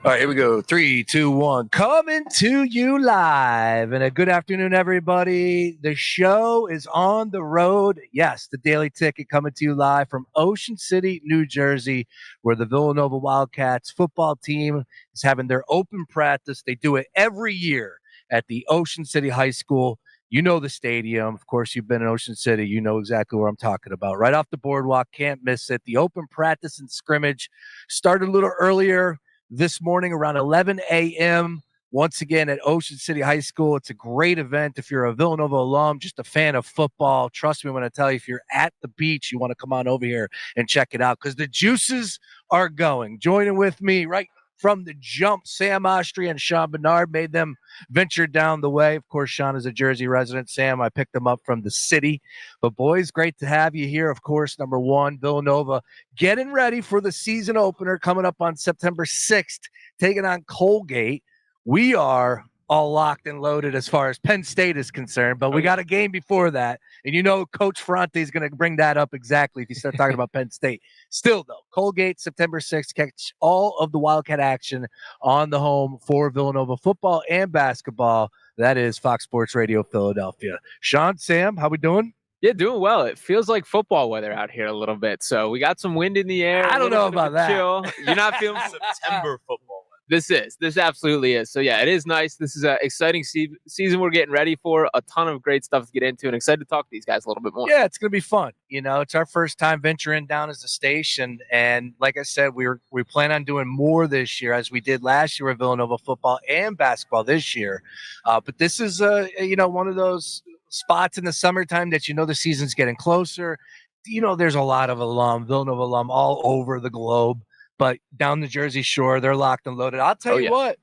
All right, here we go. 3, 2, 1. Coming to you live. And a good afternoon, everybody. The show is on the road. Yes, the Daily Ticket coming to you live from Ocean City, New Jersey, where the Villanova Wildcats football team is having their open practice. They do it every year at the Ocean City High School. You know the stadium. Of course, you've been in Ocean City. You know exactly what I'm talking about. Right off the boardwalk. Can't miss it. The open practice and scrimmage started a little earlier this morning around 11 a.m. once again at Ocean City High School. It's a great event. If you're a Villanova alum, just a fan of football, trust me when I tell you, if you're at the beach, you want to come on over here and check it out because the juices are going. Joining with me right from the jump, Sam Ostry and Sean Bernard made them venture down the way. Of course, Sean is a Jersey resident. Sam, I picked them up from the city. But, boys, great to have you here. Of course, number one, Villanova getting ready for the season opener coming up on September 6th, taking on Colgate. We are all locked and loaded as far as Penn State is concerned, but we got a game before that. And you know Coach Ferrante is going to bring that up exactly if you start talking about Penn State. Still, though, Colgate, September 6th, catch all of the Wildcat action on the home for Villanova football and basketball. That is Fox Sports Radio Philadelphia. Sean, Sam, how we doing? Yeah, doing well. It feels like football weather out here a little bit. So we got some wind in the air. I don't know about that. Chill. You're not feeling September football. This absolutely is. So yeah, it is nice. This is an exciting season we're getting ready for. A ton of great stuff to get into, and excited to talk to these guys a little bit more. Yeah, it's going to be fun. You know, it's our first time venturing down as a station, and like I said, we plan on doing more this year as we did last year with Villanova football and basketball this year. But this is one of those spots in the summertime that the season's getting closer. There's a lot of Villanova alum all over the globe. But down the Jersey Shore, they're locked and loaded. I'll tell you what,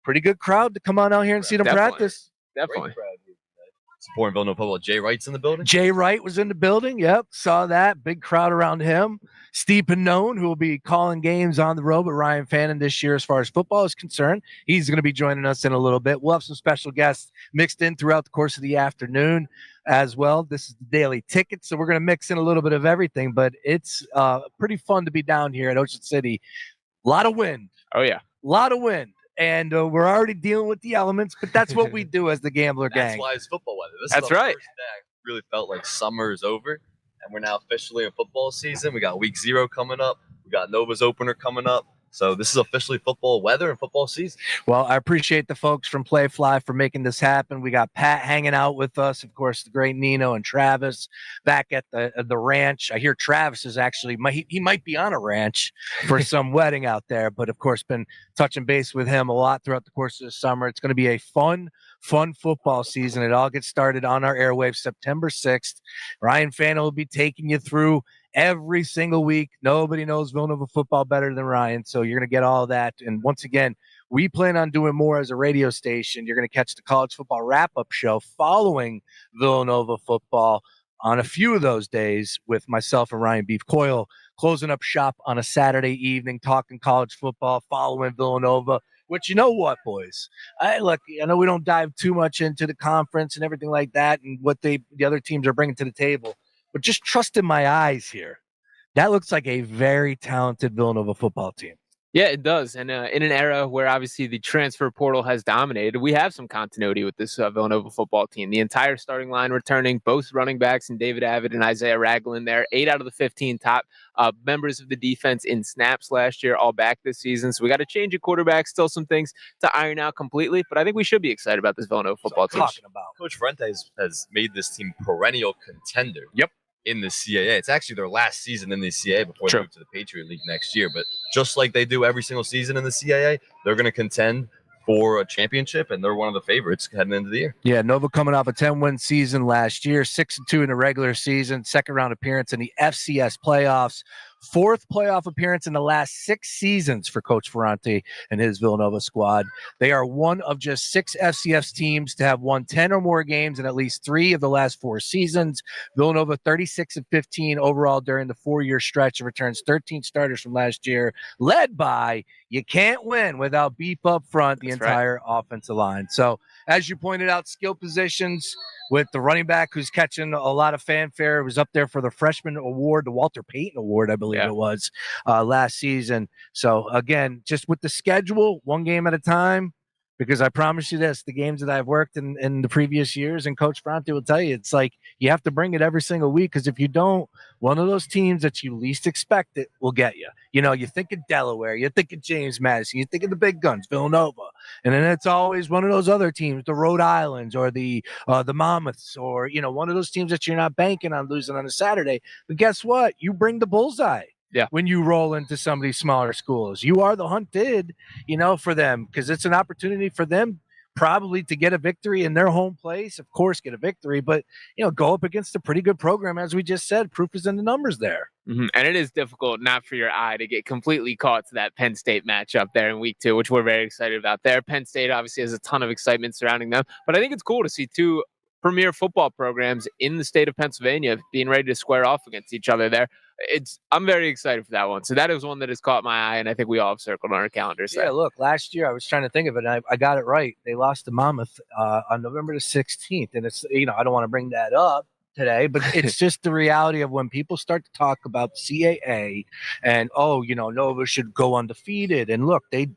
pretty good crowd to come on out here and see them practice. Definitely. Supporting Villanova football. Jay Wright's in the building? Jay Wright was in the building. Yep, saw that. Big crowd around him. Steve Pannone, who will be calling games on the road with Ryan Fannin this year as far as football is concerned. He's going to be joining us in a little bit. We'll have some special guests mixed in throughout the course of the afternoon as well. This is the Daily Ticket, so we're going to mix in a little bit of everything, but it's pretty fun to be down here at Ocean City. A lot of wind. Oh, yeah. A lot of wind. And we're already dealing with the elements, but that's what we do as the Gambler Gang. That's why it's football weather. That's right. First day I really felt like summer is over, and we're now officially in football season. We got week 0 coming up. We got Nova's opener coming up. So this is officially football weather and football season. Well, I appreciate the folks from Playfly for making this happen. We got Pat hanging out with us, of course, the great Nino and Travis back at the ranch. I hear Travis is actually he might be on a ranch for some wedding out there, but of course, been touching base with him a lot throughout the course of the summer. It's going to be a fun football season. It all gets started on our airwaves September 6th. Ryan Fannin will be taking you through every single week. Nobody knows Villanova football better than Ryan, so you're going to get all of that. And once again, we plan on doing more as a radio station. You're going to catch the college football wrap-up show following Villanova football on a few of those days with myself and Ryan Beef Coyle closing up shop on a Saturday evening, talking college football, following Villanova. Which, you know what, boys? I know we don't dive too much into the conference and everything like that and what the other teams are bringing to the table. But just trust in my eyes here. That looks like a very talented Villanova football team. Yeah, it does. And in an era where obviously the transfer portal has dominated, we have some continuity with this Villanova football team. The entire starting line returning, both running backs and David Avid and Isaiah Ragland there. 8 out of the 15 top members of the defense in snaps last year, all back this season. So we got a change of quarterback, still some things to iron out completely. But I think we should be excited about this Villanova football team. Coach Ferrante has made this team perennial contender. Yep. In the CAA. It's actually their last season in the CAA before they move to the Patriot League next year. But just like they do every single season in the CAA, they're going to contend for a championship, and they're one of the favorites heading into the year. Yeah, Nova coming off a 10-win season last year, 6-2 in the regular season, second-round appearance in the FCS playoffs, 4th playoff appearance in the last 6 seasons for Coach Ferrante and his Villanova squad. They are one of just 6 FCS teams to have won 10 or more games in at least 3 of the last 4 seasons. Villanova 36-15 overall during the 4-year stretch and returns 13 starters from last year, led by you can't win without beef up front, the entire offensive line. So, as you pointed out, skill positions, with the running back who's catching a lot of fanfare. It was up there for the freshman award, the Walter Payton Award, I believe it was last season. So again, just with the schedule, one game at a time. Because I promise you this, the games that I've worked in the previous years, and Coach Bronte will tell you, it's like you have to bring it every single week, because if you don't, one of those teams that you least expect it will get you. You know, you think of Delaware, you think of James Madison, you think of the big guns, Villanova, and then it's always one of those other teams, the Rhode Islands or the Monmouths, or, you know, one of those teams that you're not banking on losing on a Saturday. But guess what? You bring the bullseye. Yeah. When you roll into some of these smaller schools, you are the hunted, you know, for them, because it's an opportunity for them probably to get a victory in their home place. Of course, get a victory, but, you know, go up against a pretty good program. As we just said, proof is in the numbers there. Mm-hmm. And it is difficult not for your eye to get completely caught to that Penn State matchup there in week 2, which we're very excited about there. Penn State obviously has a ton of excitement surrounding them, but I think it's cool to see two premier football programs in the state of Pennsylvania being ready to square off against each other there. I'm very excited for that one. So that is one that has caught my eye, and I think we all have circled on our calendars. Yeah, look, last year I was trying to think of it, and I got it right. They lost to Monmouth on November the 16th, and it's, you know, I don't want to bring that up today, but it's just the reality of when people start to talk about CAA and, oh, you know, Nova should go undefeated, and look, they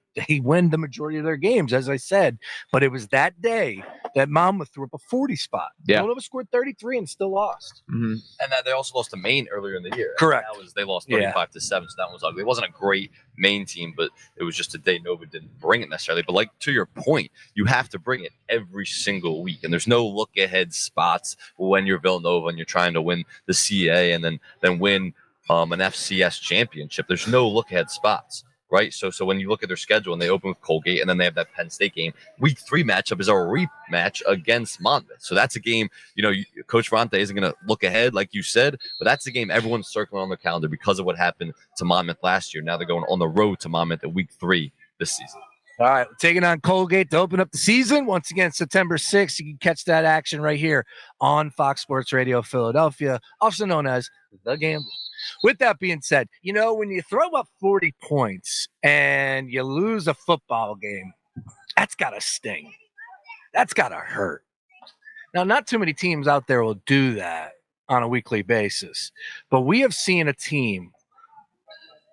win the majority of their games, as I said, but it was that day that Monmouth threw up a 40 spot. Yeah. Nova scored 33 and still lost. Mm-hmm. And that they also lost to Maine earlier in the year. Correct. They lost 35-7, so that was ugly. It wasn't a great Maine team, but it was just a day Nova didn't bring it necessarily. But like, to your point, you have to bring it every single week, and there's no look ahead spots when you're Villanova and you're trying to win the CAA and then win an FCS championship. There's no look ahead spots. Right, so when you look at their schedule and they open with Colgate and then they have that Penn State game, week 3 matchup is a rematch against Monmouth. So that's a game, you know, Coach Bronte isn't going to look ahead, like you said, but that's a game everyone's circling on their calendar because of what happened to Monmouth last year. Now they're going on the road to Monmouth at week 3 this season. All right, we're taking on Colgate to open up the season. Once again, September 6th. You can catch that action right here on Fox Sports Radio Philadelphia, also known as The Gamble. With that being said, you know, when you throw up 40 points and you lose a football game, that's got to sting. That's got to hurt. Now, not too many teams out there will do that on a weekly basis, but we have seen a team,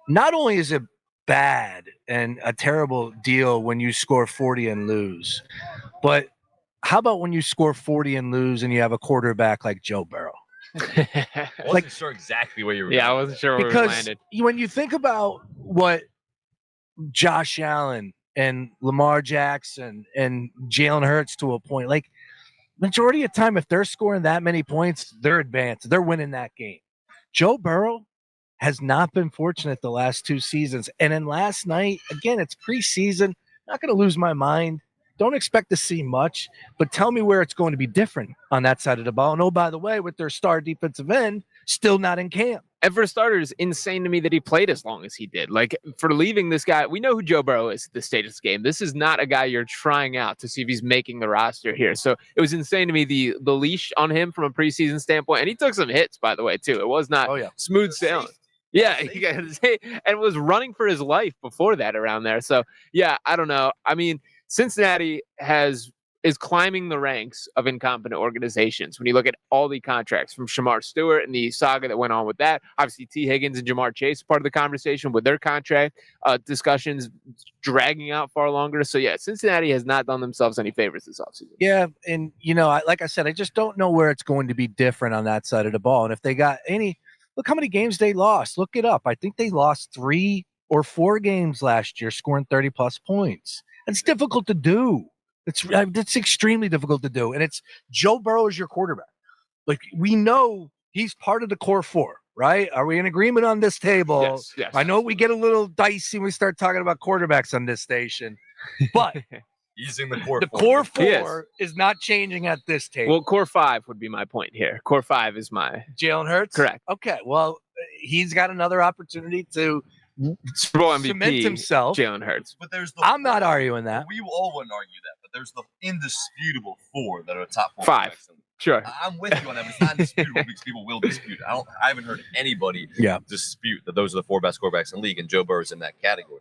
not only is it bad and a terrible deal when you score 40 and lose, but how about when you score 40 and lose and you have a quarterback like Joe Burrow? I wasn't sure exactly where you were. Yeah, I wasn't sure where we landed. When you think about what Josh Allen and Lamar Jackson and Jalen Hurts to a point, like, majority of the time, if they're scoring that many points, they're advanced. They're winning that game. Joe Burrow has not been fortunate the last 2 seasons. And then last night, again, it's preseason. Not going to lose my mind. Don't expect to see much, but tell me where it's going to be different on that side of the ball. And oh, by the way, with their star defensive end still not in camp. And for starters, insane to me that he played as long as he did. Like, for leaving this guy, we know who Joe Burrow is at this stage of this game. This is not a guy you're trying out to see if he's making the roster here. So it was insane to me, the leash on him from a preseason standpoint. And he took some hits, by the way, too. It was not smooth sailing. Yeah, and was running for his life before that around there. So, yeah, I don't know. I mean, Cincinnati is climbing the ranks of incompetent organizations. When you look at all the contracts from Shamar Stewart and the saga that went on with that, obviously T. Higgins and Jamar Chase part of the conversation with their contract discussions dragging out far longer. So, yeah, Cincinnati has not done themselves any favors this offseason. Yeah, and, you know, like I said, I just don't know where it's going to be different on that side of the ball. And if they got any – look how many games they lost. Look it up. I think they lost 3 or 4 games last year, scoring 30-plus points. It's difficult to do. It's extremely difficult to do. And it's Joe Burrow is your quarterback. Like, we know he's part of the core 4, right? Are we in agreement on this table? Yes. I know we get a little dicey when we start talking about quarterbacks on this station, but he's in the core 4. The core 4 is not changing at this table. Well, core 5 would be my point here. Core 5 is my Jalen Hurts? Correct. Okay. Well, he's got another opportunity to Super Bowl MVP, cement himself. I'm not arguing that. We all wouldn't argue that, but there's the indisputable 4 that are top 4. 5. Sure. I'm with you on that, but it's not indisputable because people will dispute it. I haven't heard anybody dispute that those are the 4 best quarterbacks in the league, and Joe Burrow's in that category.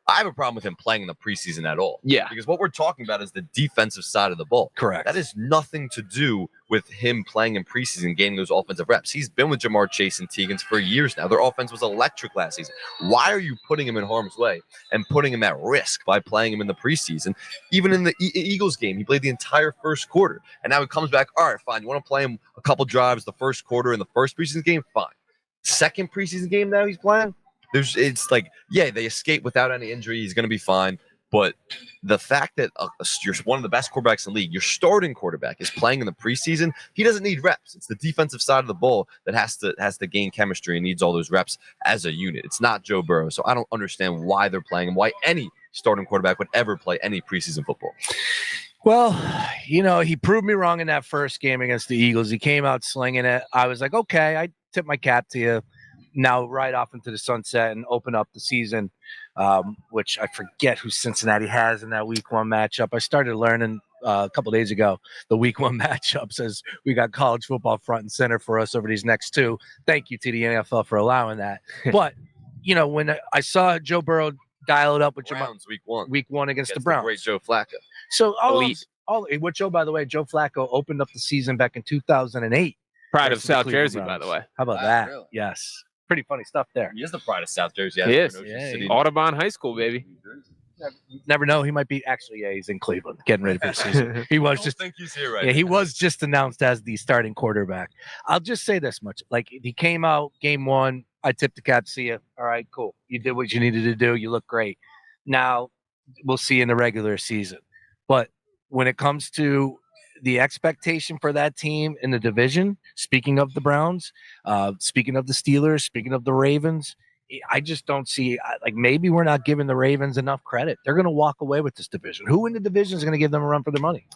I have a problem with him playing in the preseason at all. Yeah. Because what we're talking about is the defensive side of the ball. Correct. That has nothing to do with him playing in preseason, gaining those offensive reps. He's been with Jamar Chase and Teagans for years now. Their offense was electric last season. Why are you putting him in harm's way and putting him at risk by playing him in the preseason? Even in the Eagles game, he played the entire first quarter. And now he comes back, all right, fine. You want to play him a couple drives the first quarter in the first preseason game? Fine. Second preseason game now he's playing? It's like, yeah, they escape without any injury. He's going to be fine. But the fact that you're one of the best quarterbacks in the league, your starting quarterback is playing in the preseason, he doesn't need reps. It's the defensive side of the ball that has to gain chemistry and needs all those reps as a unit. It's not Joe Burrow. So I don't understand why they're playing him, why any starting quarterback would ever play any preseason football. Well, he proved me wrong in that first game against the Eagles. He came out slinging it. I was like, okay, I tip my cap to you. Now right off into the sunset and open up the season, which I forget who Cincinnati has in that week 1 matchup. I started learning a couple days ago the week 1 matchups as we got college football front and center for us over these next 2. Thank you to the NFL for allowing that. But, when I saw Joe Burrow dial it up with Browns week one against the the Browns. great Joe Flacco. So what Joe, by the way, Joe Flacco opened up the season back in 2008. Pride of versus the South Cleveland Jersey, by Browns. the way. How about Wow, that? really? Yes. Pretty funny stuff there. He is the pride of South Jersey. He is. Ocean Yeah, City. Audubon High School, baby. Never know. He might be he's in Cleveland getting ready for the season. He I was don't just think he's here right Yeah, now. he was just announced as the starting quarterback. I'll just say this much. Like, he came out game 1. I tipped the cap. See you. All right, cool. You did what you needed to do. You look great. Now we'll see in the regular season. But when it comes to the expectation for that team in the division, speaking of the Browns, speaking of the Steelers, speaking of the Ravens, I just don't see, maybe we're not giving the Ravens enough credit. They're going to walk away with this division. Who in the division is going to give them a run for their money?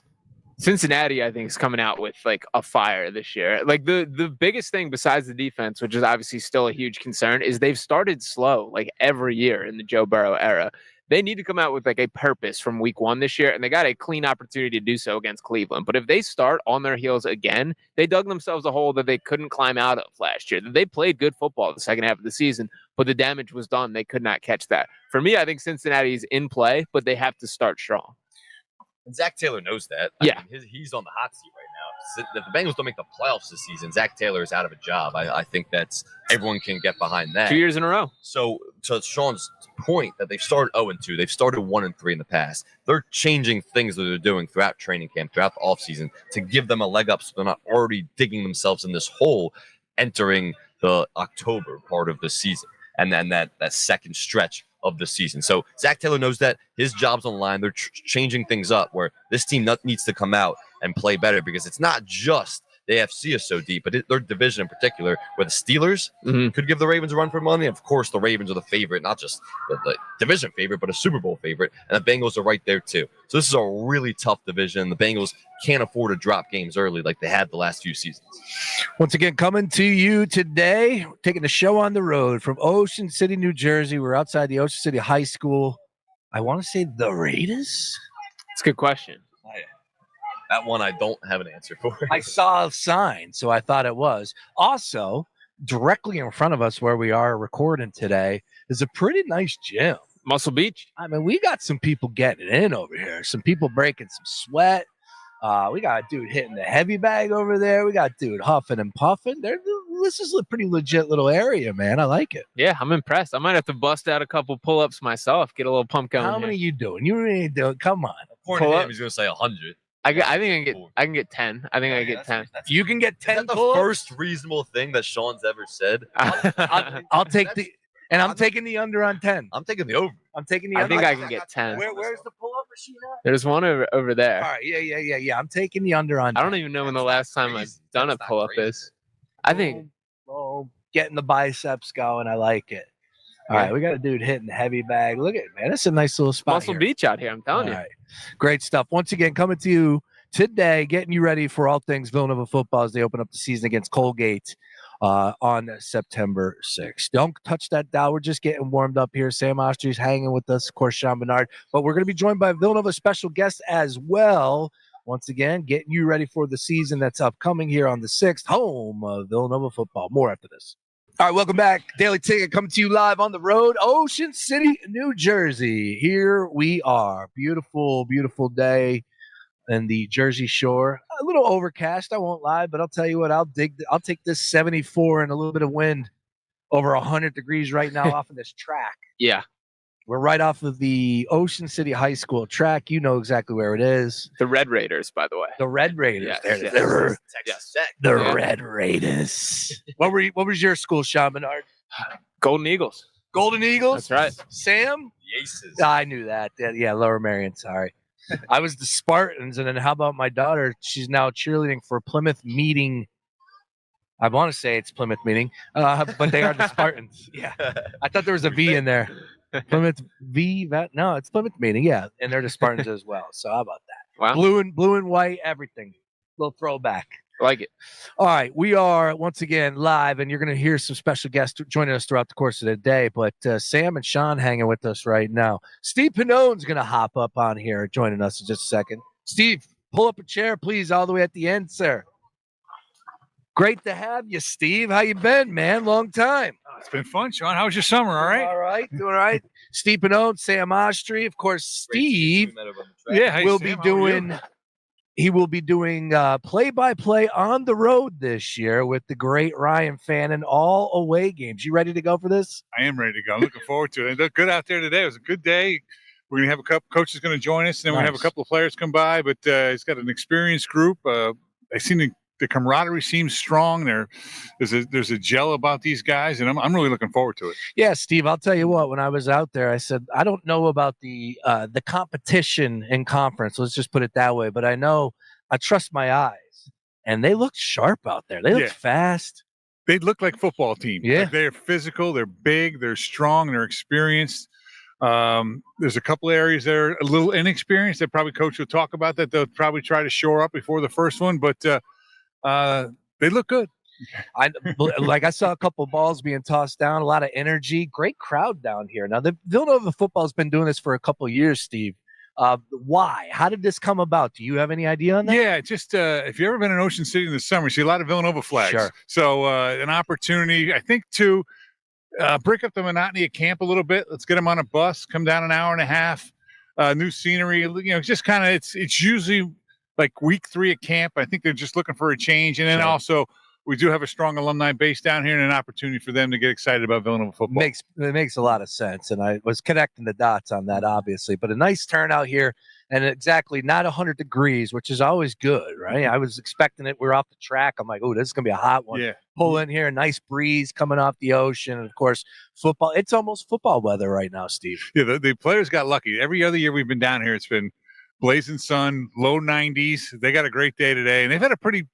Cincinnati, I think, is coming out with a fire this year. The biggest thing besides the defense, which is obviously still a huge concern, is they've started slow every year in the Joe Burrow era. They need to come out with a purpose from week 1 this year, and they got a clean opportunity to do so against Cleveland. But if they start on their heels again, they dug themselves a hole that they couldn't climb out of last year. They played good football the second half of the season, but the damage was done. They could not catch that. For me, I think Cincinnati is in play, but they have to start strong. And Zach Taylor knows that. Yeah. I mean, he's on the hot seat right now. If the Bengals don't make the playoffs this season, Zach Taylor is out of a job. I think everyone can get behind that. 2 years in a row. So to Sean's point that they've started 0-2, they've started 1-3 in the past. They're changing things that they're doing throughout training camp, throughout the offseason to give them a leg up so they're not already digging themselves in this hole entering the October part of the season. And then that second stretch of the season. So Zach Taylor knows that his job's on the line. They're changing things up where this team needs to come out and play better because it's not just the AFC is so deep, but their division in particular, where the Steelers could give the Ravens a run for money. Of course, the Ravens are the favorite, not just the division favorite, but a Super Bowl favorite. And the Bengals are right there too. So this is a really tough division. The Bengals can't afford to drop games early like they had the last few seasons. Once again, coming to you today, taking the show on the road from Ocean City, New Jersey. We're outside the Ocean City High School. I want to say the Raiders. It's a good question. That one I don't have an answer for. I saw a sign, so I thought it was. Also, directly in front of us where we are recording today is a pretty nice gym. Muscle Beach. I mean, we got some people getting it in over here. Some people breaking some sweat. We got a dude hitting the heavy bag over there. We got a dude huffing and puffing. This is a pretty legit little area, man. I like it. Yeah, I'm impressed. I might have to bust out a couple pull-ups myself, get a little pump going. How many you doing? You really doing? Come on. According to him, he's going to say 100. I think I can get 10. I think I get 10. You can get 10. Is that the first reasonable thing that Sean's ever said? I'll take I'm taking the under on 10. I'm taking the over. I'm taking the I under. think I can get 10. Where's the pull-up machine at? There's one over there. All right, yeah. I'm taking the under on 10. I don't even know when the last time I've done a pull-up is. I think. Oh, getting the biceps going. I like it. All right, we got a dude hitting the heavy bag. Look at it, man. It's a nice little spot. Muscle here. Beach out here, I'm telling you. Right. Great stuff. Once again, coming to you today, getting you ready for all things Villanova football as they open up the season against Colgate on September 6th. Don't touch that dial. We're just getting warmed up here. Sam Ostrey's hanging with us, of course, Sean Bernard. But we're going to be joined by Villanova special guest as well. Once again, getting you ready for the season that's upcoming here on the 6th, home of Villanova football. More after this. All right, welcome back. Daily Ticket coming to you live on the road, Ocean City, New Jersey. Here we are. Beautiful, beautiful day in the Jersey Shore. A little overcast, I won't lie, but I'll tell you what, I'll take this 74 and a little bit of wind over 100 degrees right now off of this track. Yeah. We're right off of the Ocean City High School track. You know exactly where it is. The Red Raiders, by the way. The Red Raiders. Yes, There it is. yes. Texas Tech. The Yeah. Red Raiders. What was your school, Sean Menard? Golden Eagles. Golden Eagles? That's right. Sam? The Aces. I knew that. Yeah, Lower Marion. Sorry. I was the Spartans, and then how about my daughter? She's now cheerleading for Plymouth Meeting. I want to say it's Plymouth Meeting, but they are the Spartans. Yeah, I thought there was a V in there. Plymouth V. No, it's Plymouth Meeting. Yeah, and they're the Spartans as well. So how about that? Wow. Blue and white, everything. Little throwback. I like it. All right, we are once again live, and you're going to hear some special guests joining us throughout the course of the day. But Sam and Sean hanging with us right now. Steve Pinone's going to hop up on here, joining us in just a second. Steve, pull up a chair, please, all the way at the end, sir. Great to have you, Steve. How you been, man? Long time. Oh, it's been fun, Sean. How was your summer? All right. All right, doing all right. Steve Pinone, Sam Ostry, of course. Steve Yeah. Hey, will Sam, be how are you? doing. He will be doing play-by-play on the road this year with the great Ryan Fannin, all away games. You ready to go for this? I am ready to go. I'm looking forward to it. They look good out there today. It was a good day. We're gonna have a couple coaches going to join us, and then we're gonna have a couple of players come by. But he's got an experienced group. I seen the camaraderie seems strong. There's a gel about these guys, and I'm really looking forward to it. Yeah, Steve, I'll tell you what, when I was out there, I said, I don't know about the competition in conference. Let's just put it that way. But I trust my eyes, and they look sharp out there. They look fast. They look like football team. Yeah. Like they're physical, they're big, they're strong, they're experienced. There's a couple areas that are a little inexperienced that probably coach will talk about that they'll probably try to shore up before the first one, but they look good. I saw a couple balls being tossed down, a lot of energy, great crowd down here. Now, the Villanova Football has been doing this for a couple of years, Steve. Why? How did this come about? Do you have any idea on that? Yeah, just if you've ever been in Ocean City in the summer, you see a lot of Villanova flags. Sure. So an opportunity, I think, to break up the monotony of camp a little bit. Let's get them on a bus, come down an hour and a half, new scenery. Just kind of it's usually like week 3 of camp. I think they're just looking for a change, and then also we do have a strong alumni base down here, and an opportunity for them to get excited about Villanova football. It makes a lot of sense, and I was connecting the dots on that, obviously. But a nice turnout here, and exactly not 100 degrees, which is always good, right? I was expecting it. We're off the track. I'm like, oh, this is gonna be a hot one. Yeah. Pull in here, nice breeze coming off the ocean, and of course, football. It's almost football weather right now, Steve. Yeah, the players got lucky. Every other year we've been down here, it's been blazing sun, low 90s. They got a great day today, and they've had a pretty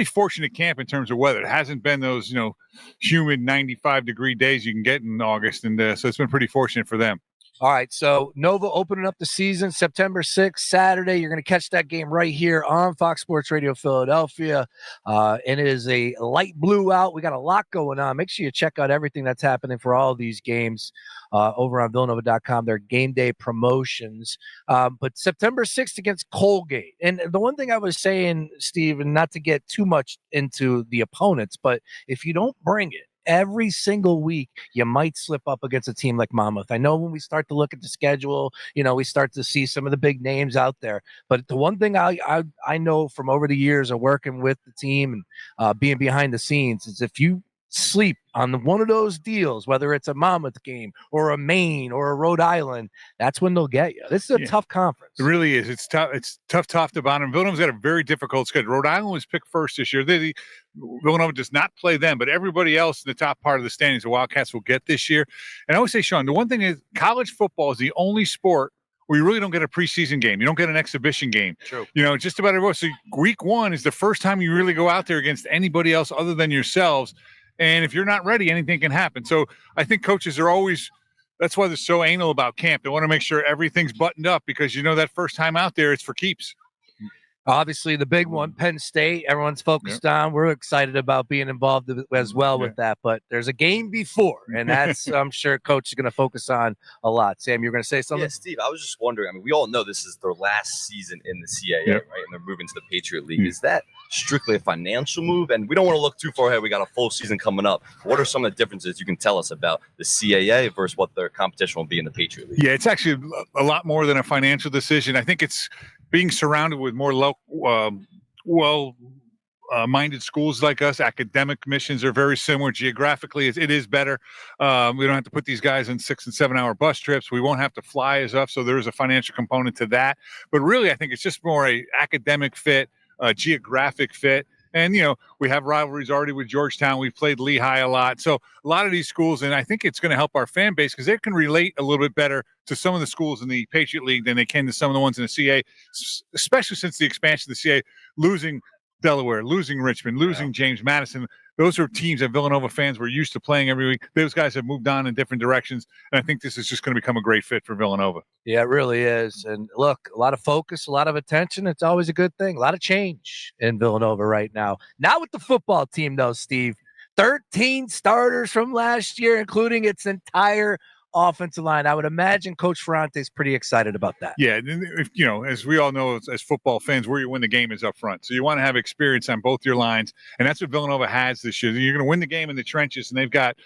fortunate camp in terms of weather. It hasn't been those, humid 95-degree days you can get in August, and so it's been pretty fortunate for them. All right, so Nova opening up the season September 6th, Saturday. You're going to catch that game right here on Fox Sports Radio Philadelphia. And it is a light blue out. We got a lot going on. Make sure you check out everything that's happening for all of these games over on Villanova.com. Their game day promotions. But September 6th against Colgate. And the one thing I was saying, Steve, and not to get too much into the opponents, but if you don't bring it, every single week, you might slip up against a team like Monmouth. I know when we start to look at the schedule, we start to see some of the big names out there. But the one thing I know from over the years of working with the team and being behind the scenes is if you sleep on one of those deals, whether it's a Monmouth game or a Maine or a Rhode Island, that's when they'll get you. This is a tough conference. It really is. It's tough. It's tough top to bottom. Villanova's got a very difficult schedule. Rhode Island was picked first this year. Villanova does not play them, but everybody else in the top part of the standings, the Wildcats will get this year. And I always say, Sean, the one thing is college football is the only sport where you really don't get a preseason game. You don't get an exhibition game. True. Just about everyone. So week 1 is the first time you really go out there against anybody else other than yourselves. And if you're not ready, anything can happen. So I think coaches are always – that's why they're so anal about camp. They want to make sure everything's buttoned up because that first time out there, it's for keeps. Obviously, the big one, Penn State, everyone's focused on. We're excited about being involved as well with that. But there's a game before, and that's, I'm sure, Coach is going to focus on a lot. Sam, you're going to say something? Yeah, Steve, I was just wondering. I mean, we all know this is their last season in the CAA, right? And they're moving to the Patriot League. Is that strictly a financial move? And we don't want to look too far ahead. We got a full season coming up. What are some of the differences you can tell us about the CAA versus what their competition will be in the Patriot League? Yeah, it's actually a lot more than a financial decision. I think it's being surrounded with more minded schools like us. Academic missions are very similar. Geographically, it is better. We don't have to put these guys in 6 and 7 hour bus trips. We won't have to fly as up. So there's a financial component to that. But really, I think it's just more a academic fit, geographic fit. And, we have rivalries already with Georgetown. We've played Lehigh a lot. So a lot of these schools, and I think it's going to help our fan base because they can relate a little bit better to some of the schools in the Patriot League than they can to some of the ones in the CA, especially since the expansion of the CA, losing Delaware, losing Richmond, losing James Madison. Those are teams that Villanova fans were used to playing every week. Those guys have moved on in different directions, and I think this is just going to become a great fit for Villanova. Yeah, it really is. And look, a lot of focus, a lot of attention. It's always a good thing. A lot of change in Villanova right now. Not with the football team, though, Steve. 13 starters from last year, including its entire offensive line. I would imagine Coach Ferrante is pretty excited about that. Yeah, as we all know, as football fans, where you win the game is up front. So you want to have experience on both your lines, and that's what Villanova has this year. You're going to win the game in the trenches, and they've got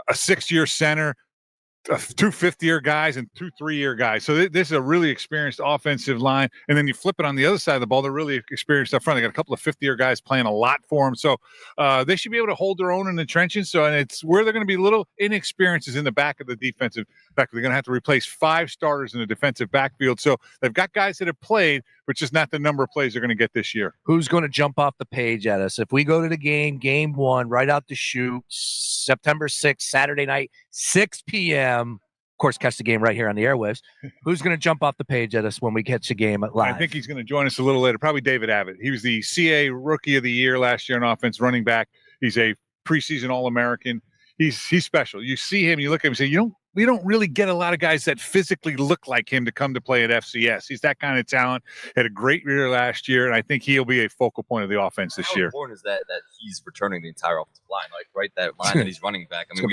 a 6-year center, 2 fifth-year guys, and 2 3-year guys. So this is a really experienced offensive line. And then you flip it on the other side of the ball, they're really experienced up front. They got a couple of 5th-year guys playing a lot for them. So they should be able to hold their own in the trenches. So, and it's where they're going to be little inexperiences in the back of the defensive back. They're going to have to replace 5 starters in the defensive backfield. So they've got guys that have played, but just not the number of plays they're going to get this year. Who's going to jump off the page at us? If we go to the game 1, right out the chute, September 6th, Saturday night, 6 p.m., of course, catch the game right here on the airwaves. Who's going to jump off the page at us when we catch the game live? I think he's going to join us a little later. Probably David Abbott. He was the CA Rookie of the Year last year on offense, running back. He's a preseason All-American. He's special. You see him, you look at him and say, we don't really get a lot of guys that physically look like him to come to play at FCS. He's that kind of talent. Had a great year last year, and I think he'll be a focal point of the offense this year. How important is that he's returning the entire offensive line? Like, right, that line that he's running back. I mean,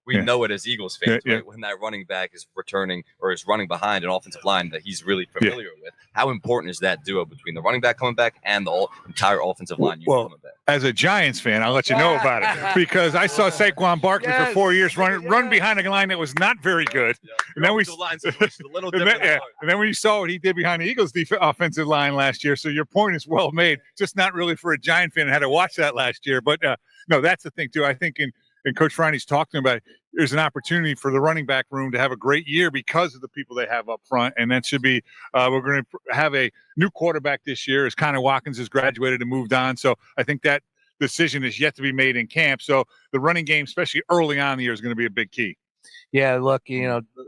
we know it as Eagles fans, right? When that running back is returning or is running behind an offensive line that he's really familiar with. How important is that duo between the running back coming back and the entire offensive line coming back? As a Giants fan, I'll let you know about it because I saw Saquon Barkley for 4 years run behind a line that was not very good. And then and then when you saw what he did behind the Eagles' offensive line last year, so your point is well made. Just not really for a Giant fan. I had to watch that last year, but no, that's the thing too. I think in Coach Ferrante's talking about, there's an opportunity for the running back room to have a great year because of the people they have up front. And that should be, we're going to have a new quarterback this year as Connor Watkins has graduated and moved on. So I think that decision is yet to be made in camp. So the running game, especially early on in the year, is going to be a big key. Yeah, look,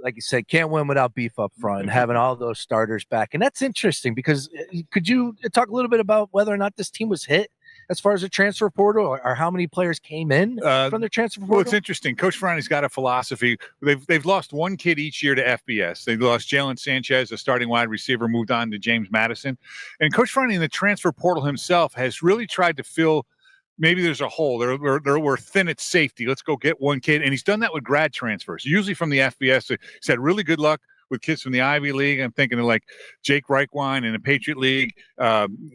like you said, can't win without beef up front and having all those starters back. And that's interesting because could you talk a little bit about whether or not this team was hit as far as the transfer portal or how many players came in from the transfer portal? Well, it's interesting. Coach Ferrante's got a philosophy. They've lost one kid each year to FBS. They lost Jalen Sanchez, a starting wide receiver, moved on to James Madison. And Coach Ferrante in the transfer portal himself has really tried to fill maybe there's a hole. We're thin at safety. Let's go get one kid. And he's done that with grad transfers, usually from the FBS. So he's had really good luck with kids from the Ivy League. I'm thinking of like Jake Reichwein in the Patriot League,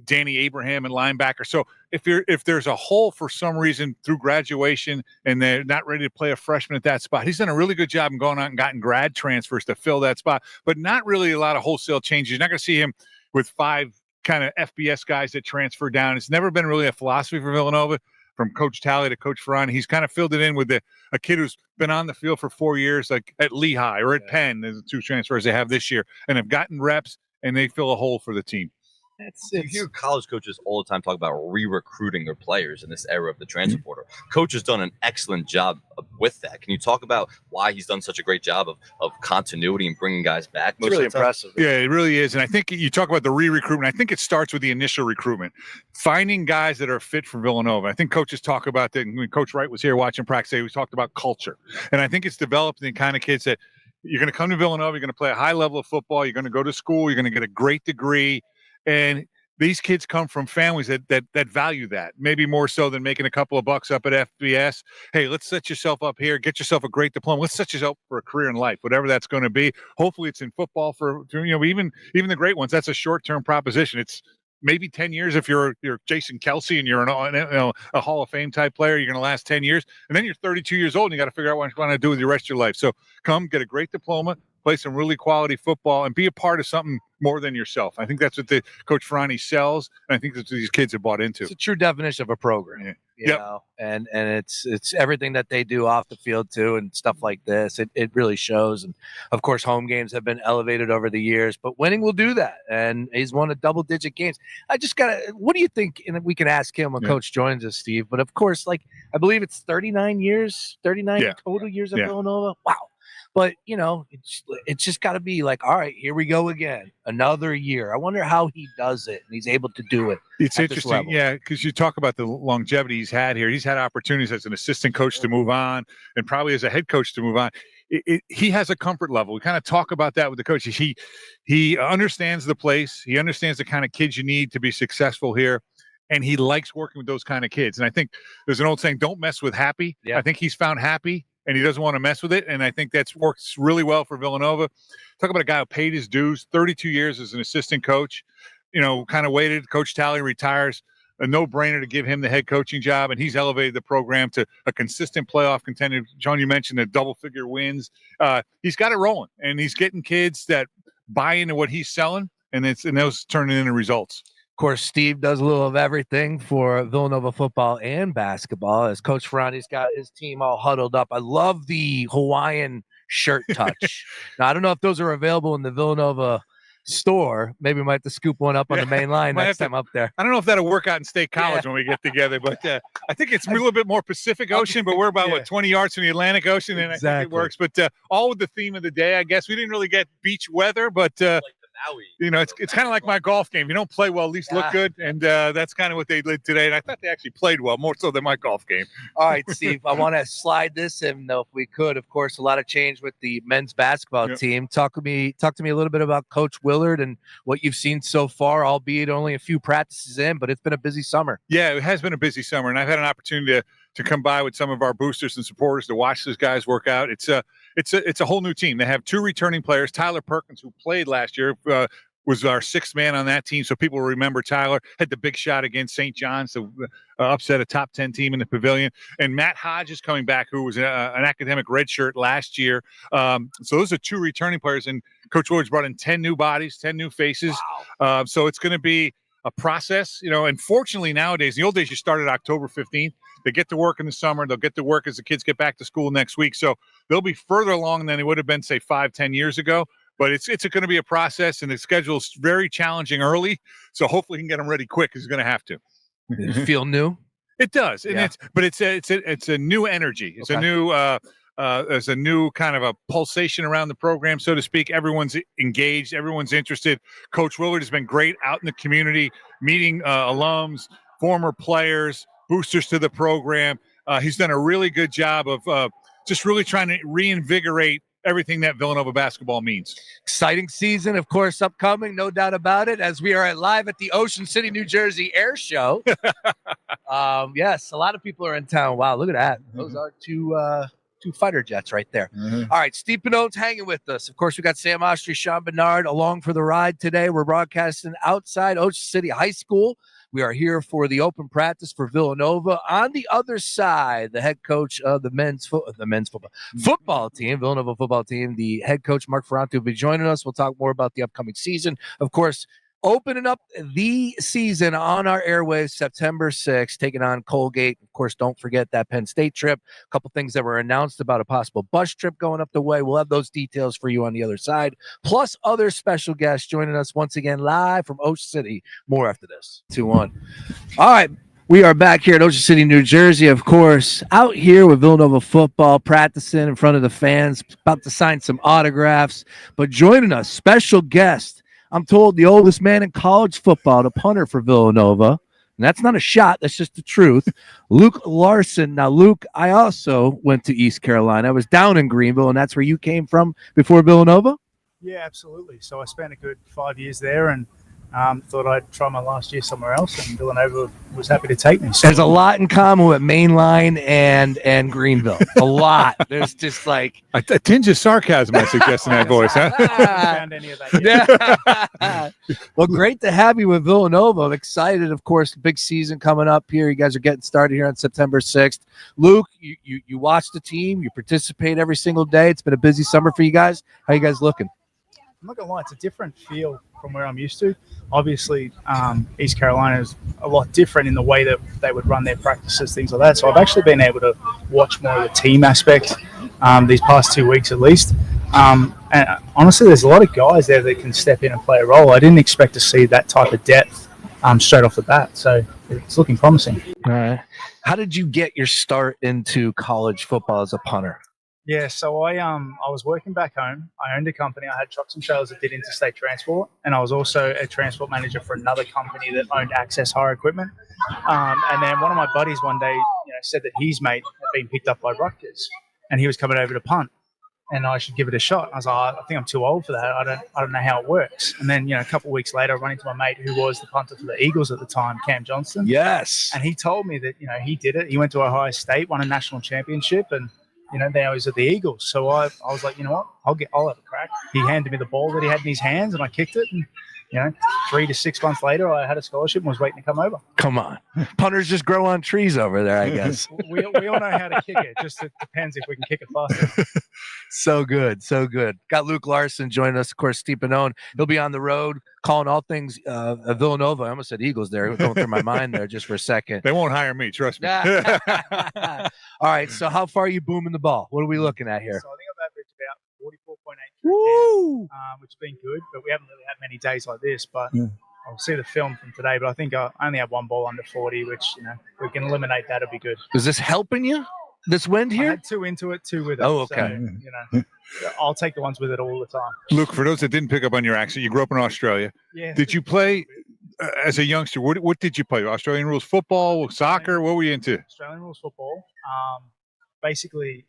Danny Abraham and linebacker. So if there's a hole for some reason through graduation and they're not ready to play a freshman at that spot, he's done a really good job in going out and gotten grad transfers to fill that spot, but not really a lot of wholesale changes. You're not going to see him with 5 kind of FBS guys that transfer down. It's never been really a philosophy for Villanova. From Coach Talley to Coach Ferrante, he's kind of filled it in with a kid who's been on the field for 4 years, like at Lehigh or at Penn. There's the 2 transfers they have this year, and have gotten reps, and they fill a hole for the team. You hear college coaches all the time talk about re-recruiting their players in this era of the transfer portal. Coach has done an excellent job with that. Can you talk about why he's done such a great job of continuity and bringing guys back? It's really impressive. Yeah, it really is. And I think you talk about the re-recruitment. I think it starts with the initial recruitment, finding guys that are fit for Villanova. I think coaches talk about that. When Coach Wright was here watching practice, we talked about culture. And I think it's developed the kind of kids that you're going to come to Villanova, you're going to play a high level of football, you're going to go to school, you're going to get a great degree. And these kids come from families that value that, maybe more so than making a couple of bucks up at FBS. Hey, let's set yourself up here, get yourself a great diploma. Let's set yourself up for a career in life, whatever that's going to be. Hopefully it's in football for, even the great ones. That's a short-term proposition. It's maybe 10 years if you're Jason Kelsey and you're a Hall of Fame type player. You're going to last 10 years, and then you're 32 years old and you got to figure out what you want to do with the rest of your life. So come get a great diploma, play some really quality football, and be a part of something more than yourself. I think that's what the Coach Ferrani sells, and I think that's what these kids have bought into. It's a true definition of a program. You know, and it's everything that they do off the field too, and stuff like this. It really shows. And of course, home games have been elevated over the years, but winning will do that. And he's won a double-digit games. I just what do you think? And we can ask him when Coach joins us, Steve. But of course, like I believe it's 39 total years at Villanova. Wow. But, it's just got to be like, all right, here we go again. Another year. I wonder how he does it, and he's able to do it. It's interesting, because you talk about the longevity he's had here. He's had opportunities as an assistant coach to move on and probably as a head coach to move on. He has a comfort level. We kind of talk about that with the coaches. He understands the place. He understands the kind of kids you need to be successful here. And he likes working with those kind of kids. And I think there's an old saying, don't mess with happy. Yeah. I think he's found happy, and he doesn't want to mess with it. And I think that's works really well for Villanova. Talk about a guy who paid his dues, 32 years as an assistant coach, kind of waited. Coach Talley retires. A no-brainer to give him the head coaching job, and he's elevated the program to a consistent playoff contender. John, you mentioned the double-figure wins. He's got it rolling, and he's getting kids that buy into what he's selling, and those turning into results. Of course, Steve does a little of everything for Villanova football and basketball, as Coach Ferrani's got his team all huddled up. I love the Hawaiian shirt touch. Now, I don't know if those are available in the Villanova store. Maybe we might have to scoop one up on the main line next time up there. I don't know if that'll work out in State College when we get together, but I think it's a little bit more Pacific Ocean, but we're about 20 yards from the Atlantic Ocean, and I think it works. But all with the theme of the day, I guess. We didn't really get beach weather, but it's kind of like my golf game. You don't play well, at least look good, and that's kind of what they did today. And I thought they actually played well, more so than my golf game. All right, Steve, I want to slide this in, though, if we could. Of course, a lot of change with the men's basketball team. Talk to me a little bit about Coach Willard and what you've seen so far, albeit only a few practices in, but it's been a busy summer. Yeah, it has been a busy summer, and I've had an opportunity to come by with some of our boosters and supporters to watch those guys work out. It's a whole new team. They have two returning players. Tyler Perkins, who played last year, was our sixth man on that team, so people will remember Tyler. Had the big shot against St. John's to upset a top 10 team in the Pavilion. And Matt Hodge is coming back, who was an academic redshirt last year. So those are two returning players, and Coach Willard's brought in 10 new bodies, 10 new faces. Wow. So it's going to be a process, and fortunately nowadays, in the old days, you started October 15th. They get to work in the summer. They'll get to work as the kids get back to school next week. So they'll be further along than they would have been, say, 5-10 years ago. But it's going to be a process, and the schedule is very challenging early. So hopefully, he can get them ready quick. He's going to have to. Does it feel new? It does, and it's a new energy. It's a new there's a new kind of a pulsation around the program, so to speak. Everyone's engaged. Everyone's interested. Coach Willard has been great out in the community, meeting alums, former players, boosters to the program. He's done a really good job of just really trying to reinvigorate everything that Villanova basketball means. Exciting season, of course, upcoming, no doubt about it, as we are live at the Ocean City, New Jersey Air Show. Yes, a lot of people are in town. Wow, look at that. Those are two fighter jets right there. All right, Steve Pinote's hanging with us. Of course, we got Sam Ostry, Sean Bernard along for the ride today. We're broadcasting outside Ocean City High School. We are here for the open practice for Villanova. On the other side, the head coach of the men's football team, Villanova football team, the head coach, Mark Ferranti, will be joining us. We'll talk more about the upcoming season. Of course, opening up the season on our airwaves September 6th, taking on Colgate. Of course, don't forget that Penn State trip. A couple things that were announced about a possible bus trip going up the way. We'll have those details for you on the other side, plus other special guests joining us once again live from Ocean City. More after this. 2-1. All right. We are back here at Ocean City, New Jersey, of course, out here with Villanova football, practicing in front of the fans, about to sign some autographs. But joining us, special guest, I'm told the oldest man in college football, the punter for Villanova. And that's not a shot. That's just the truth. Luke Larson. Now, Luke, I also went to East Carolina. I was down in Greenville, and that's where you came from before Villanova? Yeah, absolutely. So I spent a good 5 years there and thought I'd try my last year somewhere else, and Villanova was happy to take me. So, There's a lot in common with Mainline and Greenville. A lot. There's just like A tinge of sarcasm, I suggest, in that voice, huh? I haven't found any of that yet. Well, great to have you with Villanova. I'm excited, of course, big season coming up here. You guys are getting started here on September 6th. Luke, you watch the team, you participate every single day. It's been a busy summer for you guys. How you guys looking? I'm not gonna lie, it's a different feel from where I'm used to. Obviously, East Carolina is a lot different in the way that they would run their practices, things like that. So I've actually been able to watch more of the team aspect these past 2 weeks at least. And honestly, there's a lot of guys there that can step in and play a role. I didn't expect to see that type of depth straight off the bat. So it's looking promising. All right. How did you get your start into college football as a punter? Yeah, so I was working back home. I owned a company. I had trucks and trailers that did interstate transport, and I was also a transport manager for another company that owned access hire equipment. And then one of my buddies one day, said that his mate had been picked up by Rutgers, and he was coming over to punt, and I should give it a shot. I was like, I think I'm too old for that. I don't know how it works. And then a couple of weeks later, I run into my mate who was the punter for the Eagles at the time, Cam Johnston. Yes. And he told me that he did it. He went to Ohio State, won a national championship, and now he's at the Eagles. So I was like, you know what? I'll have a crack. He handed me the ball that he had in his hands, and I kicked it. And 3 to 6 months later, I had a scholarship and was waiting to come over. Come on, punters just grow on trees over there, I guess. we all know how to kick it. Just it depends if we can kick it faster. So good, so good. Got Luke Larson joining us, of course. Steve Pannone. He'll be on the road calling all things Villanova. I almost said Eagles there. Going through my mind there just for a second. They won't hire me, trust me. All right, so how far are you booming the ball? What are we looking at here? So I think I've averaged about 44.8, Woo! which has been good, but we haven't really had many days like this. But I'll see the film from today, but I think I only have one ball under 40, which, if we can eliminate that, it'd be good. Is this helping you, this wind I here? had 2 into it, 2 with it. Oh, okay. So, I'll take the ones with it all the time. Luke, for those that didn't pick up on your accent, you grew up in Australia. Yeah. Did you play as a youngster? What did you play? Australian rules football, soccer? What were you into? Australian rules football. Basically,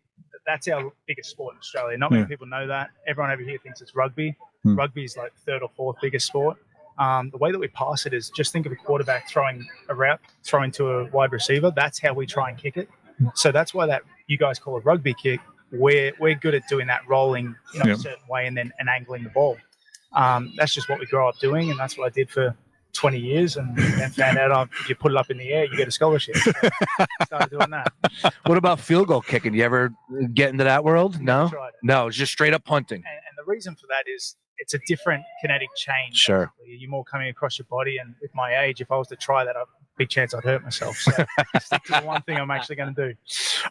that's our biggest sport in Australia. Not many people know that. Everyone over here thinks it's rugby. Rugby is like 3rd or 4th biggest sport. The way that we pass it is just think of a quarterback throwing a route, throwing to a wide receiver. That's how we try and kick it. So that's why that you guys call a rugby kick. We're good at doing that, rolling a certain way and then angling the ball. That's just what we grow up doing, and that's what I did for 20 years, and then found out if you put it up in the air, you get a scholarship. So started doing that. What about field goal kicking? You ever get into that world? No? No, it's just straight up punting. And the reason for that is it's a different kinetic change. Sure. Basically. You're more coming across your body, and with my age, if I was to try that, big chance I'd hurt myself. So stick to the one thing I'm actually going to do.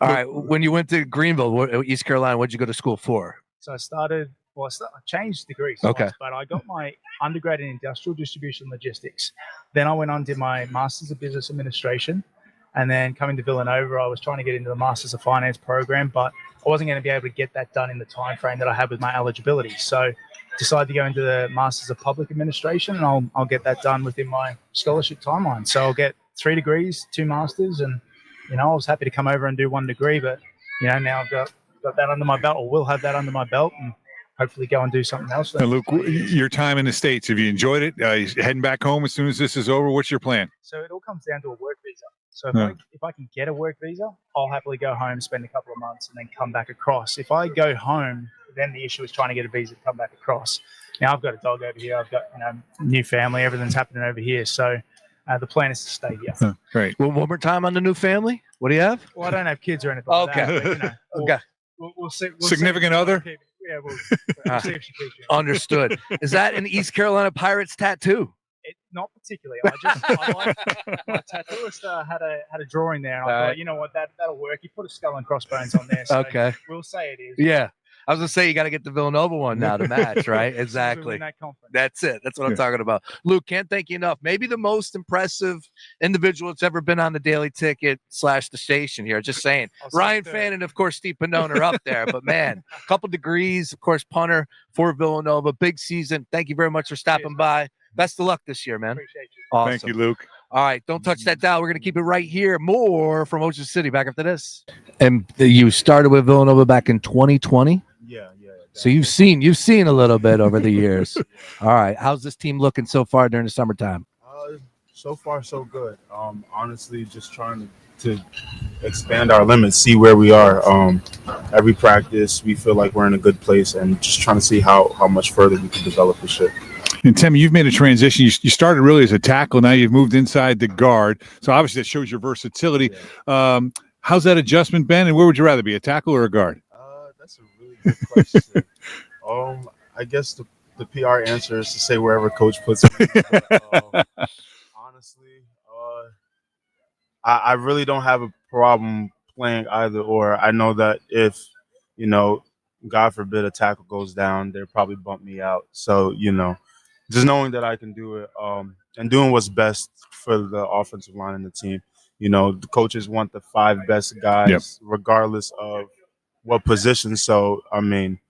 All right. When you went to Greenville, East Carolina, what did you go to school for? So I changed degrees. Okay. But I got my undergrad in industrial distribution logistics. Then I went on, did my master's of business administration. And then coming to Villanova, I was trying to get into the master's of finance program, but I wasn't going to be able to get that done in the time frame that I had with my eligibility. So decided to go into the master's of public administration, and I'll get that done within my scholarship timeline. So I'll get 3 degrees, 2 masters, and I was happy to come over and do 1 degree, but now I've got that under my belt, or will have that under my belt, and hopefully go and do something else. Now, Luke, your time in the States, have you enjoyed it? Heading back home as soon as this is over, what's your plan? So it all comes down to a work visa. So if I can get a work visa, I'll happily go home, spend a couple of months, and then come back across. If I go home, then the issue is trying to get a visa to come back across. Now I've got a dog over here. I've got new family. Everything's happening over here. So the plan is to stay here. Great. Well, one more time on the new family. What do you have? Well, I don't have kids or anything. Like that, but, Okay. We'll see. Significant other? Yeah, we'll see if she keeps you. Understood. Is that an East Carolina Pirates tattoo? Not particularly. I my tattooist had a drawing there, and I thought, you know what, that'll work. He put a skull and crossbones on there. So Okay. We'll say it is. Yeah. I was going to say, you got to get the Villanova one now to match, right? Exactly. That's it. That's what I'm talking about. Luke, can't thank you enough. Maybe the most impressive individual that's ever been on the Daily Ticket / the station here. Just saying. Ryan Fannin and, of course, Steve Pannone are up there. But, man, a couple degrees, of course, punter for Villanova. Big season. Thank you very much for stopping by. Best of luck this year, man. Appreciate you. Awesome. Thank you, Luke. All right, don't touch that dial. We're going to keep it right here. More from Ocean City back after this. And you started with Villanova back in 2020? Yeah. So you've seen a little bit over the years. All right. How's this team looking so far during the summertime? So far, so good. Honestly, just trying to expand our limits, see where we are. Every practice, we feel like we're in a good place, and just trying to see how much further we can develop the shit. And Timmy, you've made a transition. You started really as a tackle. Now you've moved inside the guard. So obviously that shows your versatility. How's that adjustment been? And where would you rather be, a tackle or a guard? That's a really good question. I guess the PR answer is to say wherever coach puts me. But, honestly, I really don't have a problem playing either or. I know that if, God forbid a tackle goes down, they'll probably bump me out. So, just knowing that I can do it, and doing what's best for the offensive line and the team. The coaches want the 5 best guys, regardless of what position. So, I mean,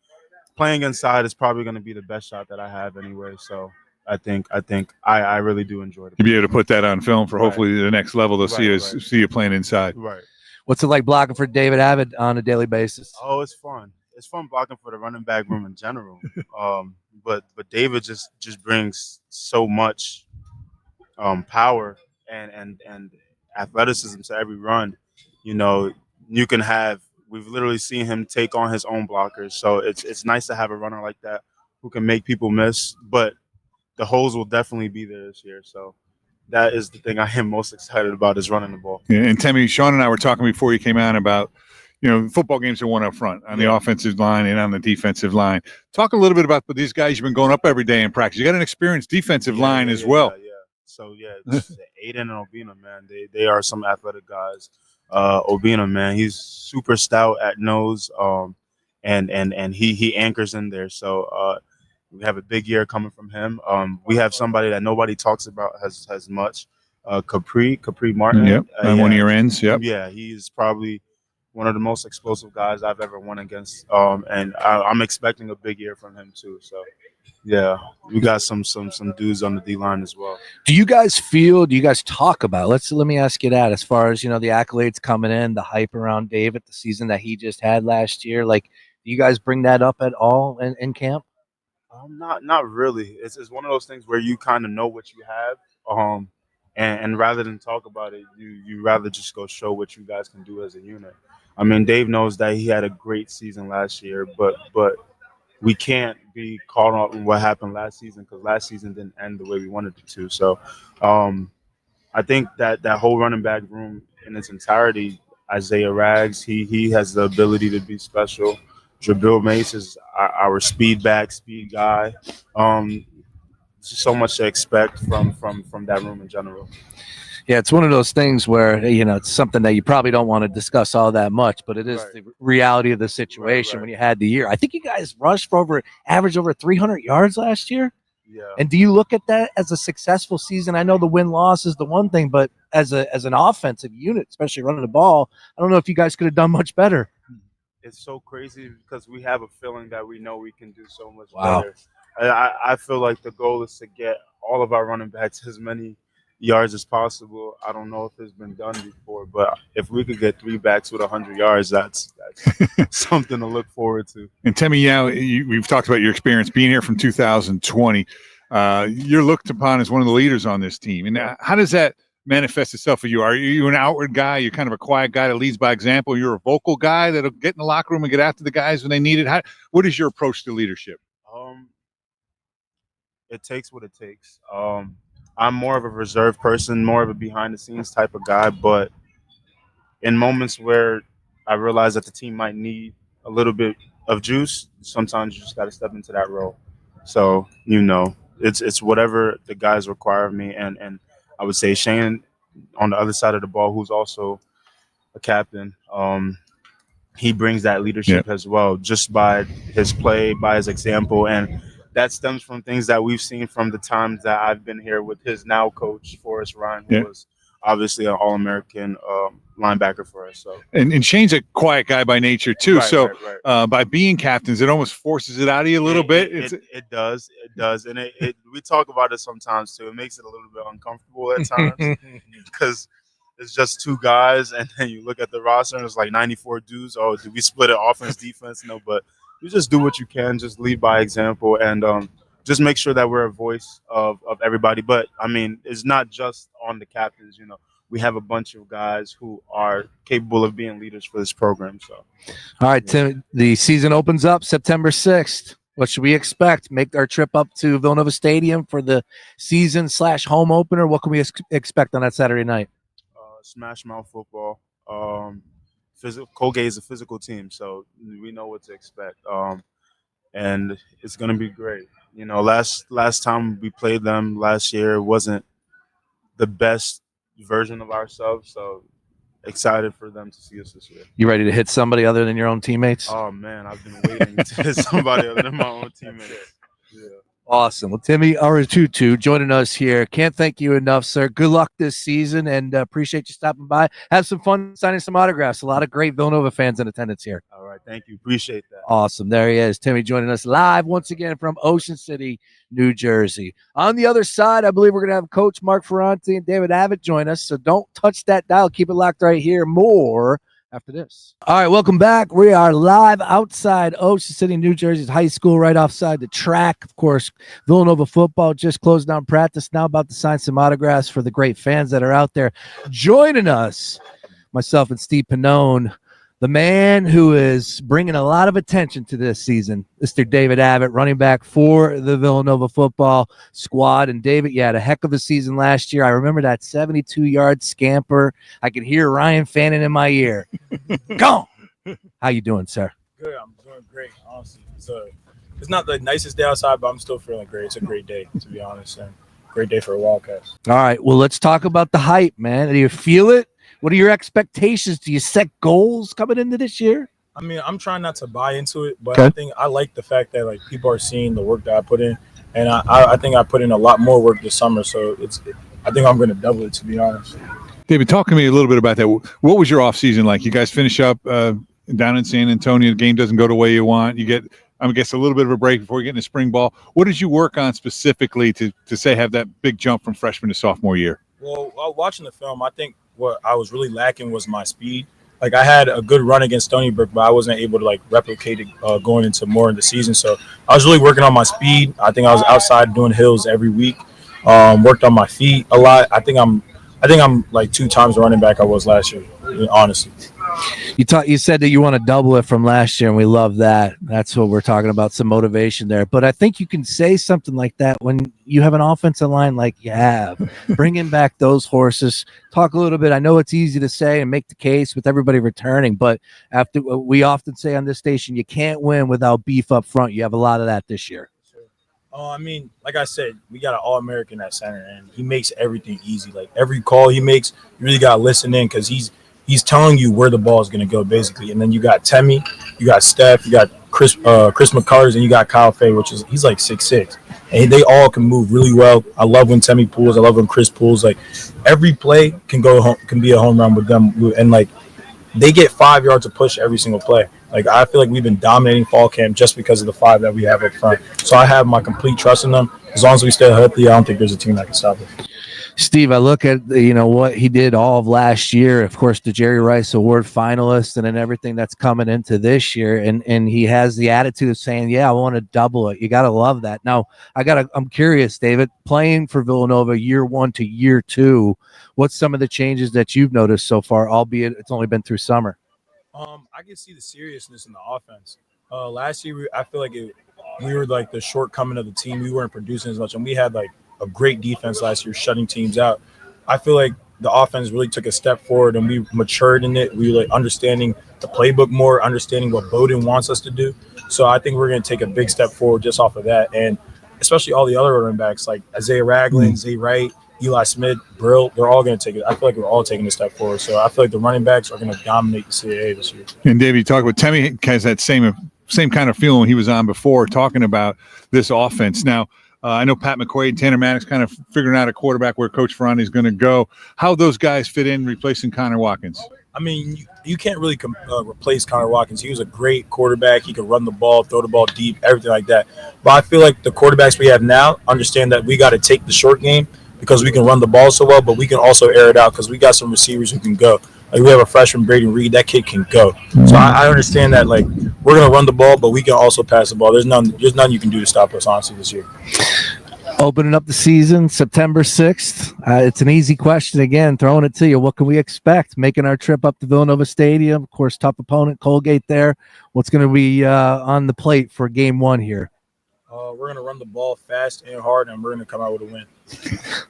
playing inside is probably going to be the best shot that I have anyway. So I think I really do enjoy it. You'll be able to put that on film for hopefully the next level. They'll see you playing inside. Right. What's it like blocking for David Abbott on a daily basis? Oh, it's fun. It's fun blocking for the running back room in general. But David just brings so much power and athleticism to every run. You can have. We've literally seen him take on his own blockers. So it's nice to have a runner like that who can make people miss. But the holes will definitely be there this year. So that is the thing I am most excited about, is running the ball. Yeah, and Timmy, Sean and I were talking before you came on about, football games are won up front on the offensive line and on the defensive line. Talk a little bit about these guys you've been going up every day in practice. You got an experienced defensive line as well. Yeah. So, it's Aiden and Obina, man. They are some athletic guys. Obina, man, he's super stout at nose, and he anchors in there. So we have a big year coming from him. We have somebody that nobody talks about as much, Capri Martin. Yep, on one of your ends. Yep. Yeah, he's probably one of the most explosive guys I've ever won against, and I'm expecting a big year from him too. So. Yeah, we got some dudes on the D line as well. Do you guys talk about, let me ask you that, as far as, the accolades coming in, the hype around David, the season that he just had last year, like, do you guys bring that up at all in camp? Not really. It's one of those things where you kind of know what you have, and rather than talk about it, you rather just go show what you guys can do as a unit. I mean, Dave knows that he had a great season last year, but we can't be caught up in what happened last season, because last season didn't end the way we wanted it to. So I think that whole running back room in its entirety, Isaiah Rags, he has the ability to be special. Jabril Mace is our speed guy. So much to expect from that room in general. Yeah, it's one of those things where, it's something that you probably don't want to discuss all that much, but it is the reality of the situation. When you had the year. I think you guys rushed for average over 300 yards last year. Yeah. And do you look at that as a successful season? I know the win-loss is the one thing, but as an offensive unit, especially running the ball, I don't know if you guys could have done much better. It's so crazy because we have a feeling that we know we can do so much better. I feel like the goal is to get all of our running backs as many yards as possible. I don't know if it's been done before, but if we could get 3 backs with 100 yards, that's something to look forward to. And Timmy, we've talked about your experience being here from 2020. You're looked upon as one of the leaders on this team. And how does that manifest itself for you? Are you an outward guy? You're kind of a quiet guy that leads by example? You're a vocal guy that'll get in the locker room and get after the guys when they need it? What is your approach to leadership? It takes what it takes. I'm more of a reserved person, more of a behind-the-scenes type of guy. But in moments where I realize that the team might need a little bit of juice, sometimes you just got to step into that role. So, it's whatever the guys require of me. And I would say Shane, on the other side of the ball, who's also a captain, he brings that leadership as well, just by his play, by his example. And that stems from things that we've seen from the times that I've been here with his now coach, Forrest Ryan, who was obviously an All-American linebacker for us. So and Shane's a quiet guy by nature too. Right. By being captains, it almost forces it out of you a little bit. It does, and we talk about it sometimes too. It makes it a little bit uncomfortable at times because it's just 2 guys, and then you look at the roster and it's like 94 dudes. Oh, did we split it offense, defense? No, but you just do what you can, just lead by example, and just make sure that we're a voice of everybody. But I mean, it's not just on the captains. We have a bunch of guys who are capable of being leaders for this program. So, All right, Tim, the season opens up September 6th. What should we expect? Make our trip up to Villanova Stadium for the season/home opener. What can we expect on that Saturday night? Smash Mouth football. Colgate is a physical team, so we know what to expect. And it's gonna be great. Last time we played them last year wasn't the best version of ourselves, so excited for them to see us this year. You ready to hit somebody other than your own teammates? Oh man, I've been waiting to hit somebody other than my own teammates. Yeah. Awesome. Well, Timmy Aratutu joining us here. Can't thank you enough, sir. Good luck this season, and appreciate you stopping by. Have some fun signing some autographs. A lot of great Villanova fans in attendance here. All right, thank you. Appreciate that. Awesome. There he is. Timmy joining us live once again from Ocean City, New Jersey. On the other side, I believe we're going to have Coach Mark Ferranti and David Abbott join us, so don't touch that dial. Keep it locked right here. More after this. All right, welcome back. We are live outside Ocean City, New Jersey's high school, right offside the track. Of course, Villanova football just closed down practice. Now about to sign some autographs for the great fans that are out there. Joining us, myself and Steve Pannone, the man who is bringing a lot of attention to this season, Mr. David Abbott, running back for the Villanova football squad. And David, you had a heck of a season last year. I remember that 72-yard scamper. I could hear Ryan Fannin in my ear. Go! How you doing, sir? Good. I'm doing great, honestly. It's not the nicest day outside, but I'm still feeling great. It's a great day, to be honest, and great day for a Wildcats. All right, well, let's talk about the hype, man. Do you feel it? What are your expectations? Do you set goals coming into this year? I mean, I'm trying not to buy into it, but Okay. I think I like the fact that people are seeing the work that I put in, and I think I put in a lot more work this summer. So I think I'm going to double it, to be honest. David, talk to me a little bit about that. What was your off season like? You guys finish up down in San Antonio. The game doesn't go the way you want. You get, I guess, a little bit of a break before you get into spring ball. What did you work on specifically to say have that big jump from freshman to sophomore year? Well, while watching the film, I think what I was really lacking was my speed. I had a good run against Stony Brook, but I wasn't able to replicate it going into more in the season. So I was really working on my speed. I think I was outside doing hills every week. Worked on my feet a lot. I think I'm 2 times the running back I was last year, honestly. You said that you want to double it from last year, and we love that. That's what we're talking about, some motivation there. But I think you can say something like that when you have an offensive line like you have. Bringing back those horses. Talk a little bit. I know it's easy to say and make the case with everybody returning, but after we often say on this station, you can't win without beef up front. You have a lot of that this year. I mean, like I said, we got an All-American at center, and he makes everything easy. Every call he makes, you really got to listen in because he's telling you where the ball is going to go, basically. And then you got Temmie, you got Steph, you got Chris McCullers, and you got Kyle Fay, which is he's 6'6", and they all can move really well. I love when Temmie pulls. I love when Chris pulls. Every play can be a home run with them, and they get 5 yards of push every single play. I feel like we've been dominating fall camp just because of the 5 that we have up front. So I have my complete trust in them. As long as we stay healthy, I don't think there's a team that can stop us. Steve, I look at what he did all of last year, of course, the Jerry Rice Award finalist, and then everything that's coming into this year, and he has the attitude of saying, "Yeah, I want to double it." You got to love that. Now, I'm curious, David, playing for Villanova year 1 to year 2, what's some of the changes that you've noticed so far, albeit it's only been through summer? I can see the seriousness in the offense. Last year, I feel like we were the shortcoming of the team. We weren't producing as much, and we had a great defense last year, shutting teams out. I feel like the offense really took a step forward, and we matured in it. We were understanding the playbook more, understanding what Bowden wants us to do. So I think we're going to take a big step forward just off of that, and especially all the other running backs like Isaiah Ragland, Zay Wright, Eli Smith, Brill. They're all going to take it. I feel like we're all taking a step forward. So I feel like the running backs are going to dominate the CAA this year. And Dave, you talk about Temmie has that same kind of feeling he was on before, talking about this offense. Now, I know Pat McQuaid and Tanner Maddox kind of figuring out a quarterback where Coach Ferranti is going to go. How those guys fit in replacing Connor Watkins? I mean, you can't really replace Connor Watkins. He was a great quarterback. He could run the ball, throw the ball deep, everything like that. But I feel like the quarterbacks we have now understand that we got to take the short game because we can run the ball so well, but we can also air it out because we got some receivers who can go. Like we have a freshman, Braden Reed. That kid can go. So I understand that like we're gonna run the ball, but we can also pass the ball. There's none you can do to stop us honestly this year. Opening up the season September 6th. It's an easy question again, throwing it to you. What can we expect? Making our trip up to Villanova Stadium. Of course, tough opponent, Colgate there. What's going to be on the plate for game one here? We're gonna run the ball fast and hard, and we're gonna come out with a win.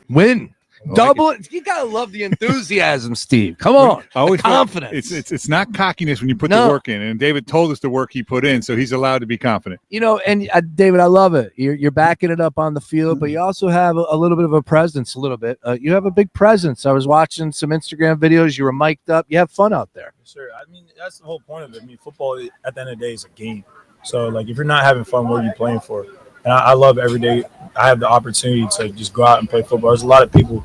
Win. Double it. You gotta love the enthusiasm, Steve. Come on, always confidence. It's not cockiness when you put the work in, and David told us the work he put in, so he's allowed to be confident. You know, and David, I love it. You're backing it up on the field, but you also have a little bit of a presence. A little bit. You have a big presence. I was watching some Instagram videos. You were mic'd up. You have fun out there. Yes, sir. I mean, that's the whole point of it. I mean, football at the end of the day is a game. So, like, if you're not having fun, what are you playing for? And I love every day I have the opportunity to just go out and play football. There's a lot of people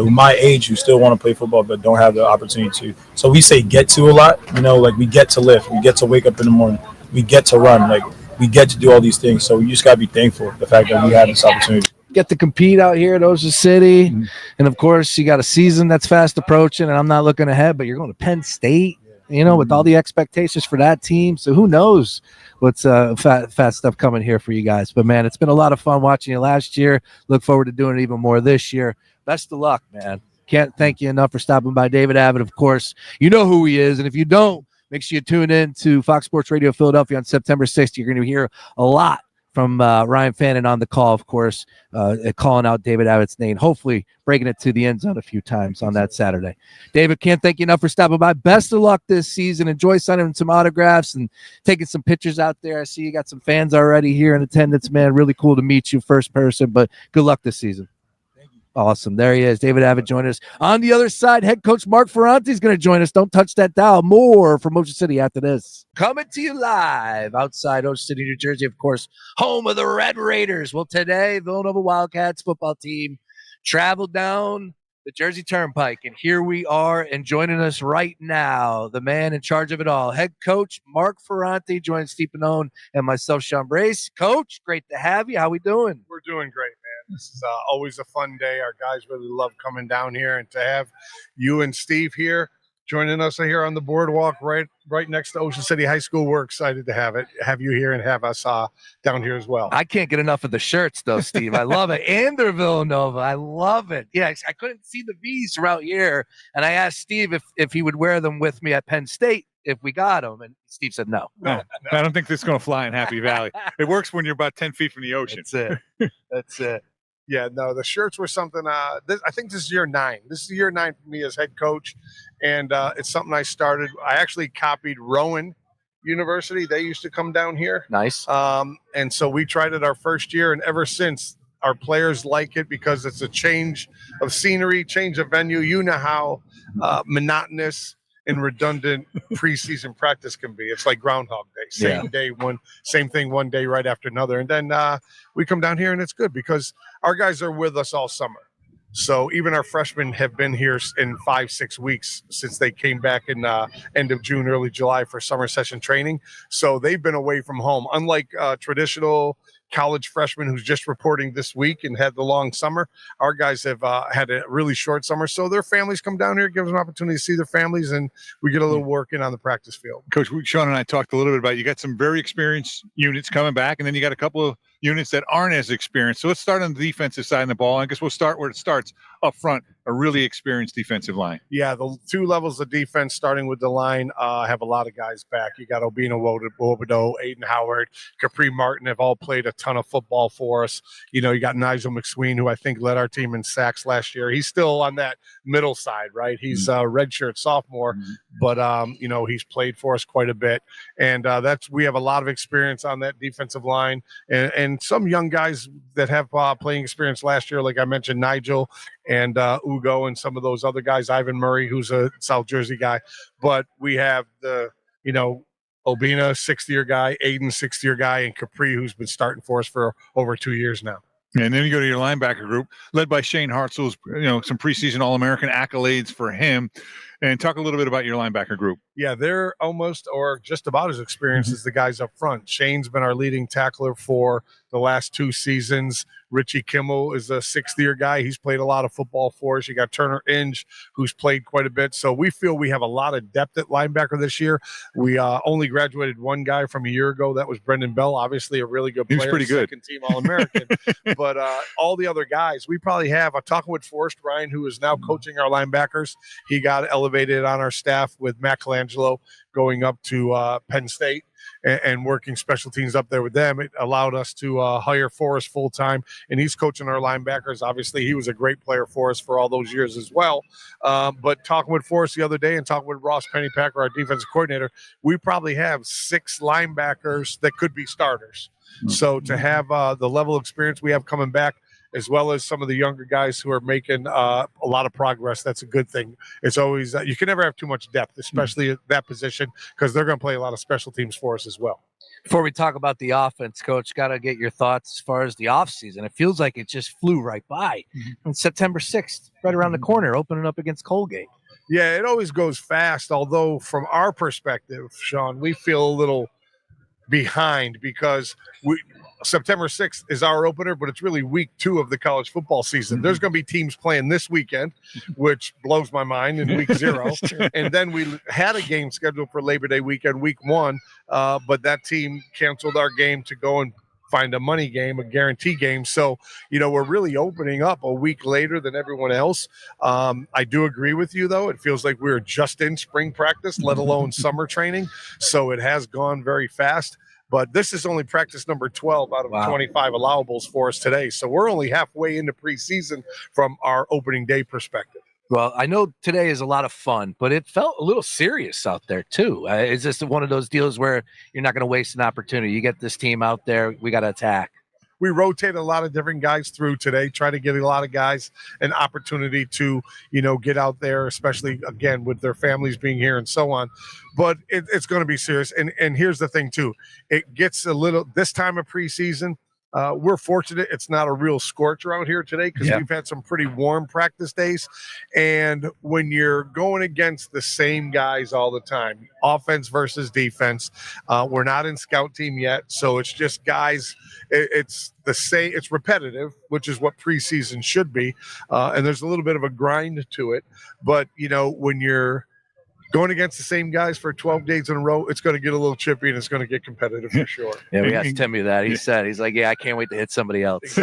my age who still want to play football but don't have the opportunity to. So we say get to a lot. You know, like we get to lift. We get to wake up in the morning. We get to run. Like we get to do all these things. So we just got to be thankful for the fact that we have this opportunity. Get to compete out here at Ocean City. And, of course, you got a season that's fast approaching, and I'm not looking ahead, but you're going to Penn State, you know, with all the expectations for that team. So who knows what's fat stuff coming here for you guys. But, man, it's been a lot of fun watching you last year. Look forward to doing it even more this year. Best of luck, man. Can't thank you enough for stopping by. David Abbott, of course, you know who he is. And if you don't, make sure you tune in to Fox Sports Radio Philadelphia on September 6th. You're going to hear a lot from Ryan Fannin on the call, of course, calling out David Abbott's name, hopefully breaking it to the end zone a few times on that Saturday. David, can't thank you enough for stopping by. Best of luck this season. Enjoy signing some autographs and taking some pictures out there. I see you got some fans already here in attendance, man. Really cool to meet you first person, but good luck this season. Awesome. There he is. David Abbott joining us. On the other side, head coach Mark Ferranti is going to join us. Don't touch that dial. More from Ocean City after this. Coming to you live outside Ocean City, New Jersey, of course, home of the Red Raiders. Well, today, Villanova Wildcats football team traveled down the Jersey Turnpike, and here we are, and joining us right now, the man in charge of it all, head coach Mark Ferranti, joins Steve Pannone and myself, Sean Brace. Coach, great to have you. How we doing? We're doing great, man. This is always a fun day. Our guys really love coming down here, and to have you and Steve here joining us here on the boardwalk right next to Ocean City High School. We're excited to have you here and have us down here as well. I can't get enough of the shirts, though, Steve. I love it. And they're Villanova. I love it. Yeah, I couldn't see the V's throughout here, and I asked Steve if he would wear them with me at Penn State if we got them, and Steve said no. No. I don't think this is going to fly in Happy Valley. It works when you're about 10 feet from the ocean. That's it. Yeah, no, the shirts were something. I think this is year 9. This is year 9 for me as head coach, and it's something I started. I actually copied Rowan University. They used to come down here. Nice. And so we tried it our first year, and ever since, our players like it because it's a change of scenery, change of venue. You know how monotonous and redundant preseason practice can be. It's like Groundhog Day, same thing one day right after another. And then we come down here and it's good because our guys are with us all summer. So even our freshmen have been here in 5-6 weeks since they came back in end of June, early July for summer session training. So they've been away from home. Unlike traditional college freshmen who's just reporting this week and had the long summer, our guys have had a really short summer. So their families come down here, gives them an opportunity to see their families, and we get a little work in on the practice field. Coach, Sean and I talked a little bit about you got some very experienced units coming back, and then you got a couple of units that aren't as experienced. So let's start on the defensive side of the ball. I guess we'll start where it starts, up front, a really experienced defensive line. Yeah, the 2 levels of defense, starting with the line, have a lot of guys back. You got Obina Wobodo, Aiden Howard, Capri Martin have all played a ton of football for us. You know, you got Nigel McSween, who I think led our team in sacks last year. He's still on that middle side, right? He's a redshirt sophomore, but, you know, he's played for us quite a bit. And we have a lot of experience on that defensive line. And some young guys that have playing experience last year, like I mentioned, Nigel and Ugo and some of those other guys, Ivan Murray, who's a South Jersey guy. But we have Obina, 6th-year guy, Aiden, 6th-year guy, and Capri, who's been starting for us for over 2 years now. And then you go to your linebacker group, led by Shane Hartzell's, some preseason All-American accolades for him. And talk a little bit about your linebacker group. Yeah, they're almost or just about as experienced as the guys up front. Shane's been our leading tackler for the last 2 seasons. Richie Kimmel is a 6th-year guy. He's played a lot of football for us. You got Turner Inge, who's played quite a bit. So we feel we have a lot of depth at linebacker this year. We only graduated one guy from a year ago. That was Brendan Bell, obviously a really good player. He was pretty good. Second-team All-American. But all the other guys, we probably have. I'm talking with Forrest Ryan, who is now coaching our linebackers. He got elevated on our staff with Matt Colangelo going up to Penn State and working special teams up there with them. It allowed us to hire Forrest full-time, and he's coaching our linebackers. Obviously, he was a great player for us for all those years as well. But talking with Forrest the other day and talking with Ross Pennypacker, our defensive coordinator, we probably have 6 linebackers that could be starters. So to have the level of experience we have coming back, as well as some of the younger guys who are making a lot of progress, that's a good thing. It's always you can never have too much depth, especially at that position, because they're going to play a lot of special teams for us as well. Before we talk about the offense, Coach, got to get your thoughts as far as the offseason. It feels like it just flew right by. On September 6th, right around the corner, opening up against Colgate. Yeah, it always goes fast, although from our perspective, Sean, we feel a little behind because September 6th is our opener, but it's really week 2 of the college football season. There's going to be teams playing this weekend, which blows my mind, in week 0. And then we had a game scheduled for Labor Day weekend, week 1, but that team canceled our game to go and find a money game, a guarantee game. So, we're really opening up a week later than everyone else. I do agree with you, though. It feels like we're just in spring practice, let alone summer training. So it has gone very fast. But this is only practice number 12 out of 25 allowables for us today. So we're only halfway into preseason from our opening day perspective. Well, I know today is a lot of fun, but it felt a little serious out there, too. Is this one of those deals where you're not going to waste an opportunity? You get this team out there, we got to attack. We rotated a lot of different guys through today, try to get a lot of guys an opportunity to, get out there, especially, again, with their families being here and so on. But it's going to be serious. And here's the thing, too. It gets a little – this time of preseason, we're fortunate it's not a real scorcher out here today because we've had some pretty warm practice days. And when you're going against the same guys all the time, offense versus defense, we're not in scout team yet. So it's just guys, it's the same, it's repetitive, which is what preseason should be. And there's a little bit of a grind to it. But, when you're going against the same guys for 12 days in a row, it's going to get a little chippy and it's going to get competitive for sure. Yeah, we asked Timmy that. He's like, I can't wait to hit somebody else.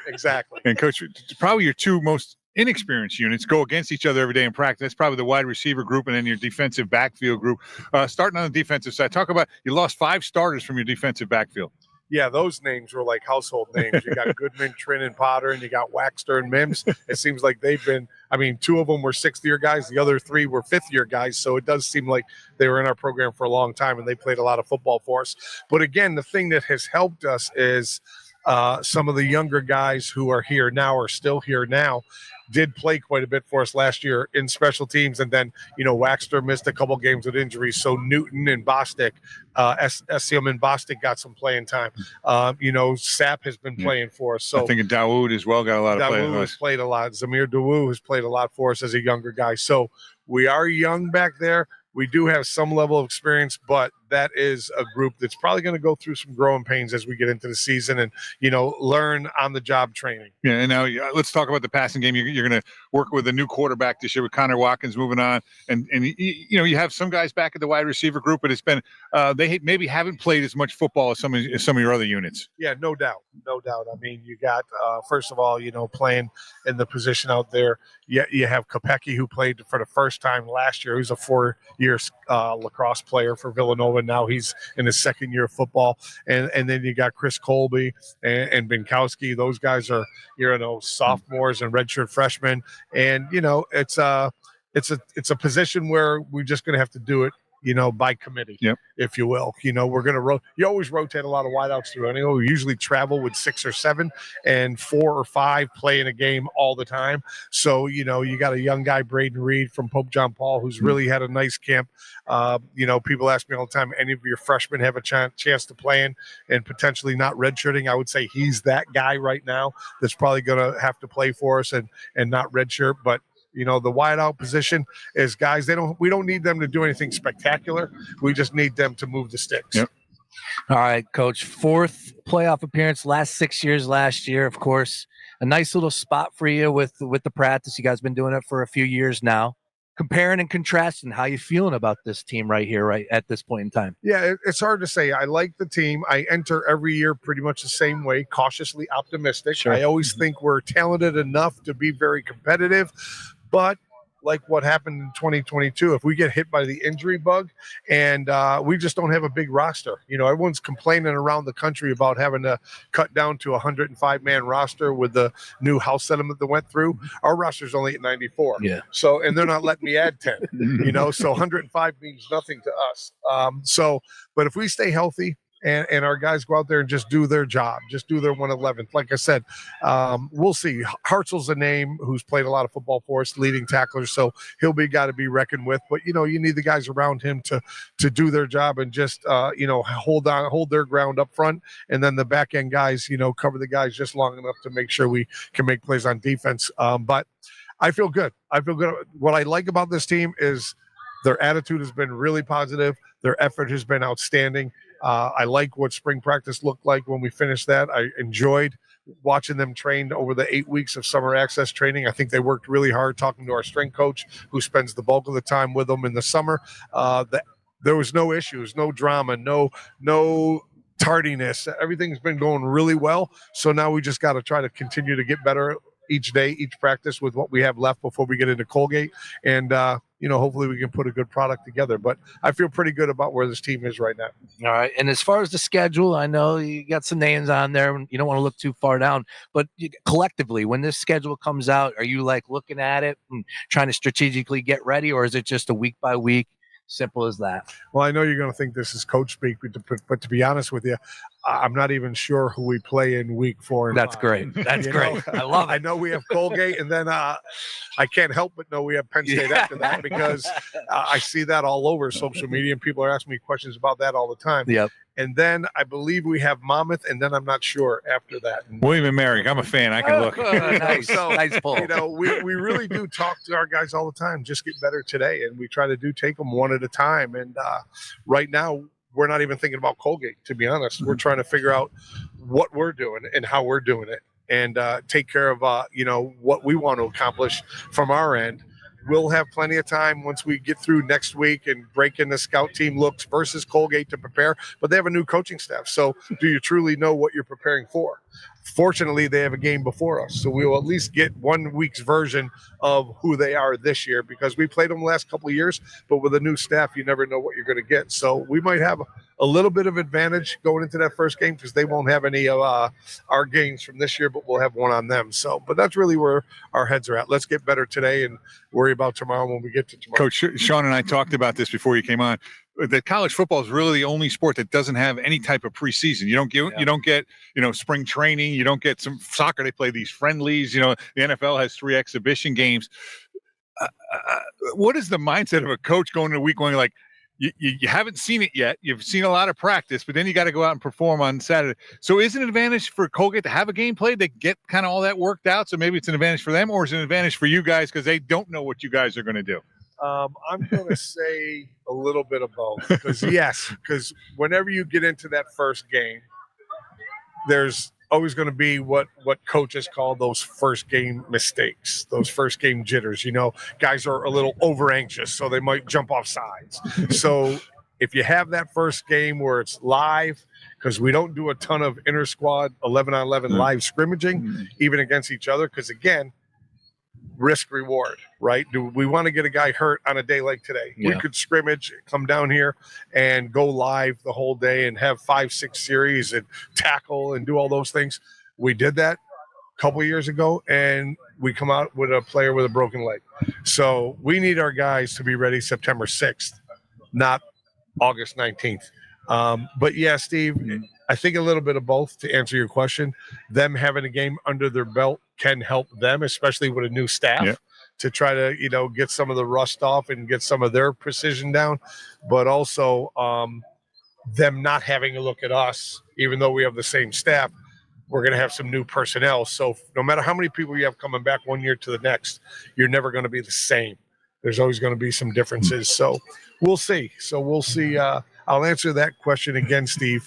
Exactly. And Coach, probably your 2 most inexperienced units go against each other every day in practice. That's probably the wide receiver group and then your defensive backfield group. Starting on the defensive side, talk about you lost 5 starters from your defensive backfield. Yeah, those names were like household names. You got Goodman, Trin, and Potter, and you got Waxter and Mims. It seems like they've been, 2 of them were 6th-year guys. The other 3 were 5th-year guys. So it does seem like they were in our program for a long time, and they played a lot of football for us. But again, the thing that has helped us is some of the younger guys who are here now or still here now did play quite a bit for us last year in special teams. And then, Waxter missed a couple games with injuries. So Newton and Bostic, SCM and Bostic got some playing time. Sapp has been playing for us. So I think Dawood as well got a lot of playing. Dawood has played a lot. Zamir Dawood has played a lot for us as a younger guy. So we are young back there. We do have some level of experience, but that is a group that's probably going to go through some growing pains as we get into the season and, learn on the job training. Yeah. And now let's talk about the passing game. You're going to work with a new quarterback this year with Connor Watkins moving on. And you have some guys back at the wide receiver group, but it's been, they maybe haven't played as much football as some of your other units. Yeah, no doubt. No doubt. You got, first of all, playing in the position out there. You have Kopecky, who played for the first time last year. Who's a 4-year lacrosse player for Villanova. Now he's in his 2nd year of football. And then you got Chris Colby and Binkowski. Those guys are, sophomores and redshirt freshmen. And, it's a position where we're just going to have to do it, by committee, if you will. We're going to you always rotate a lot of wideouts through. We usually travel with 6 or 7 and 4 or 5 play in a game all the time. So, you got a young guy, Braden Reed from Pope John Paul, who's really had a nice camp. People ask me all the time, any of your freshmen have a chance to play in and potentially not redshirting? I would say he's that guy right now that's probably going to have to play for us and not redshirt. But You know, the wideout position is guys. We don't need them to do anything spectacular. We just need them to move the sticks. Yep. All right, Coach. 4th playoff appearance, last 6 years. Last year, of course, a nice little spot for you with the practice. You guys been doing it for a few years now. Comparing and contrasting, how you feeling about this team right here, right at this point in time? Yeah, it's hard to say. I like the team. I enter every year pretty much the same way, cautiously optimistic. Sure. I always think we're talented enough to be very competitive, but like what happened in 2022, if we get hit by the injury bug and we just don't have a big roster. You know, everyone's complaining around the country about having to cut down to a 105-man roster with the new House settlement that went through. Our roster's only at 94. Yeah. So, and they're not letting me add 10, you know, so 105 means nothing to us. But if we stay healthy, and our guys go out there and just do their job, just do their 111th. Like I said, we'll see. Hartzell's a name who's played a lot of football for us, leading tacklers, so he'll be a guy to be reckoned with. But, you know, you need the guys around him to do their job and just, hold their ground up front. And then the back end guys, you know, cover the guys just long enough to make sure we can make plays on defense. But I feel good. What I like about this team is their attitude has been really positive. Their effort has been outstanding. I like what spring practice looked like when we finished that. I enjoyed watching them train over the 8 weeks of summer access training. I think they worked really hard, talking to our strength coach who spends the bulk of the time with them in the summer. There was no issues, no drama, no tardiness. Everything's been going really well. So now we just got to try to continue to get better each day, each practice with what we have left before we get into Colgate. And, hopefully we can put a good product together. But I feel pretty good about where this team is right now. All right. And as far as the schedule, I know you got some names on there. You don't want to look too far down. But collectively, when this schedule comes out, are you like looking at it and trying to strategically get ready? Or is it just a week by week? Simple as that. Well, I know you're going to think this is coach speak, but to be honest with you, I'm not even sure who we play in week 4. That's great. That's great. I love it. I know we have Colgate, and then I can't help but know we have Penn State after that because I see that all over social media, and people are asking me questions about that all the time. Yep. And then I believe we have Monmouth, and then I'm not sure after that. William and Mary, I'm a fan. I can look. Nice. Nice pull. You know, we really do talk to our guys all the time. Just get better today, and we try to take them one at a time. And right now, we're not even thinking about Colgate, to be honest. We're trying to figure out what we're doing and how we're doing it, and take care of what we want to accomplish from our end. We'll have plenty of time once we get through next week and break in the scout team looks versus Colgate to prepare. But they have a new coaching staff. So do you truly know what you're preparing for? Fortunately, they have a game before us. So we will at least get 1 week's version of who they are this year because we played them the last couple of years. But with a new staff, you never know what you're going to get. So we might have a little bit of advantage going into that first game because they won't have any of our games from this year, but we'll have one on them. So, but that's really where our heads are at. Let's get better today and worry about tomorrow when we get to tomorrow. Coach Sean and I talked about this before you came on. That college football is really the only sport that doesn't have any type of preseason. You don't get spring training. You don't get some soccer. They play these friendlies. The NFL has 3 exhibition games. What is the mindset of a coach going into week 1? Like you haven't seen it yet. You've seen a lot of practice, but then you got to go out and perform on Saturday. So is it an advantage for Colgate to have a game played to get kind of all that worked out? So maybe it's an advantage for them, or is it an advantage for you guys because they don't know what you guys are going to do? I'm going to say a little bit of both because whenever you get into that first game, there's always going to be what coaches call those first game mistakes, those first game jitters. Guys are a little over anxious, so they might jump off sides. So if you have that first game where it's live, because we don't do a ton of inter squad 11-on-11 live scrimmaging, even against each other, because again, risk reward, right? Do we want to get a guy hurt on a day like today? Yeah. We could scrimmage, come down here and go live the whole day and have 5-6 series and tackle and do all those things. We did that a couple of years ago and we come out with a player with a broken leg. So we need our guys to be ready September 6th, not August 19th. But yeah, Steve, I think a little bit of both to answer your question. Them having a game under their belt can help them, especially with a new staff, to try to, get some of the rust off and get some of their precision down. But also them not having a look at us, even though we have the same staff, we're going to have some new personnel. So no matter how many people you have coming back one year to the next, you're never going to be the same. There's always going to be some differences. So we'll see. I'll answer that question again, Steve,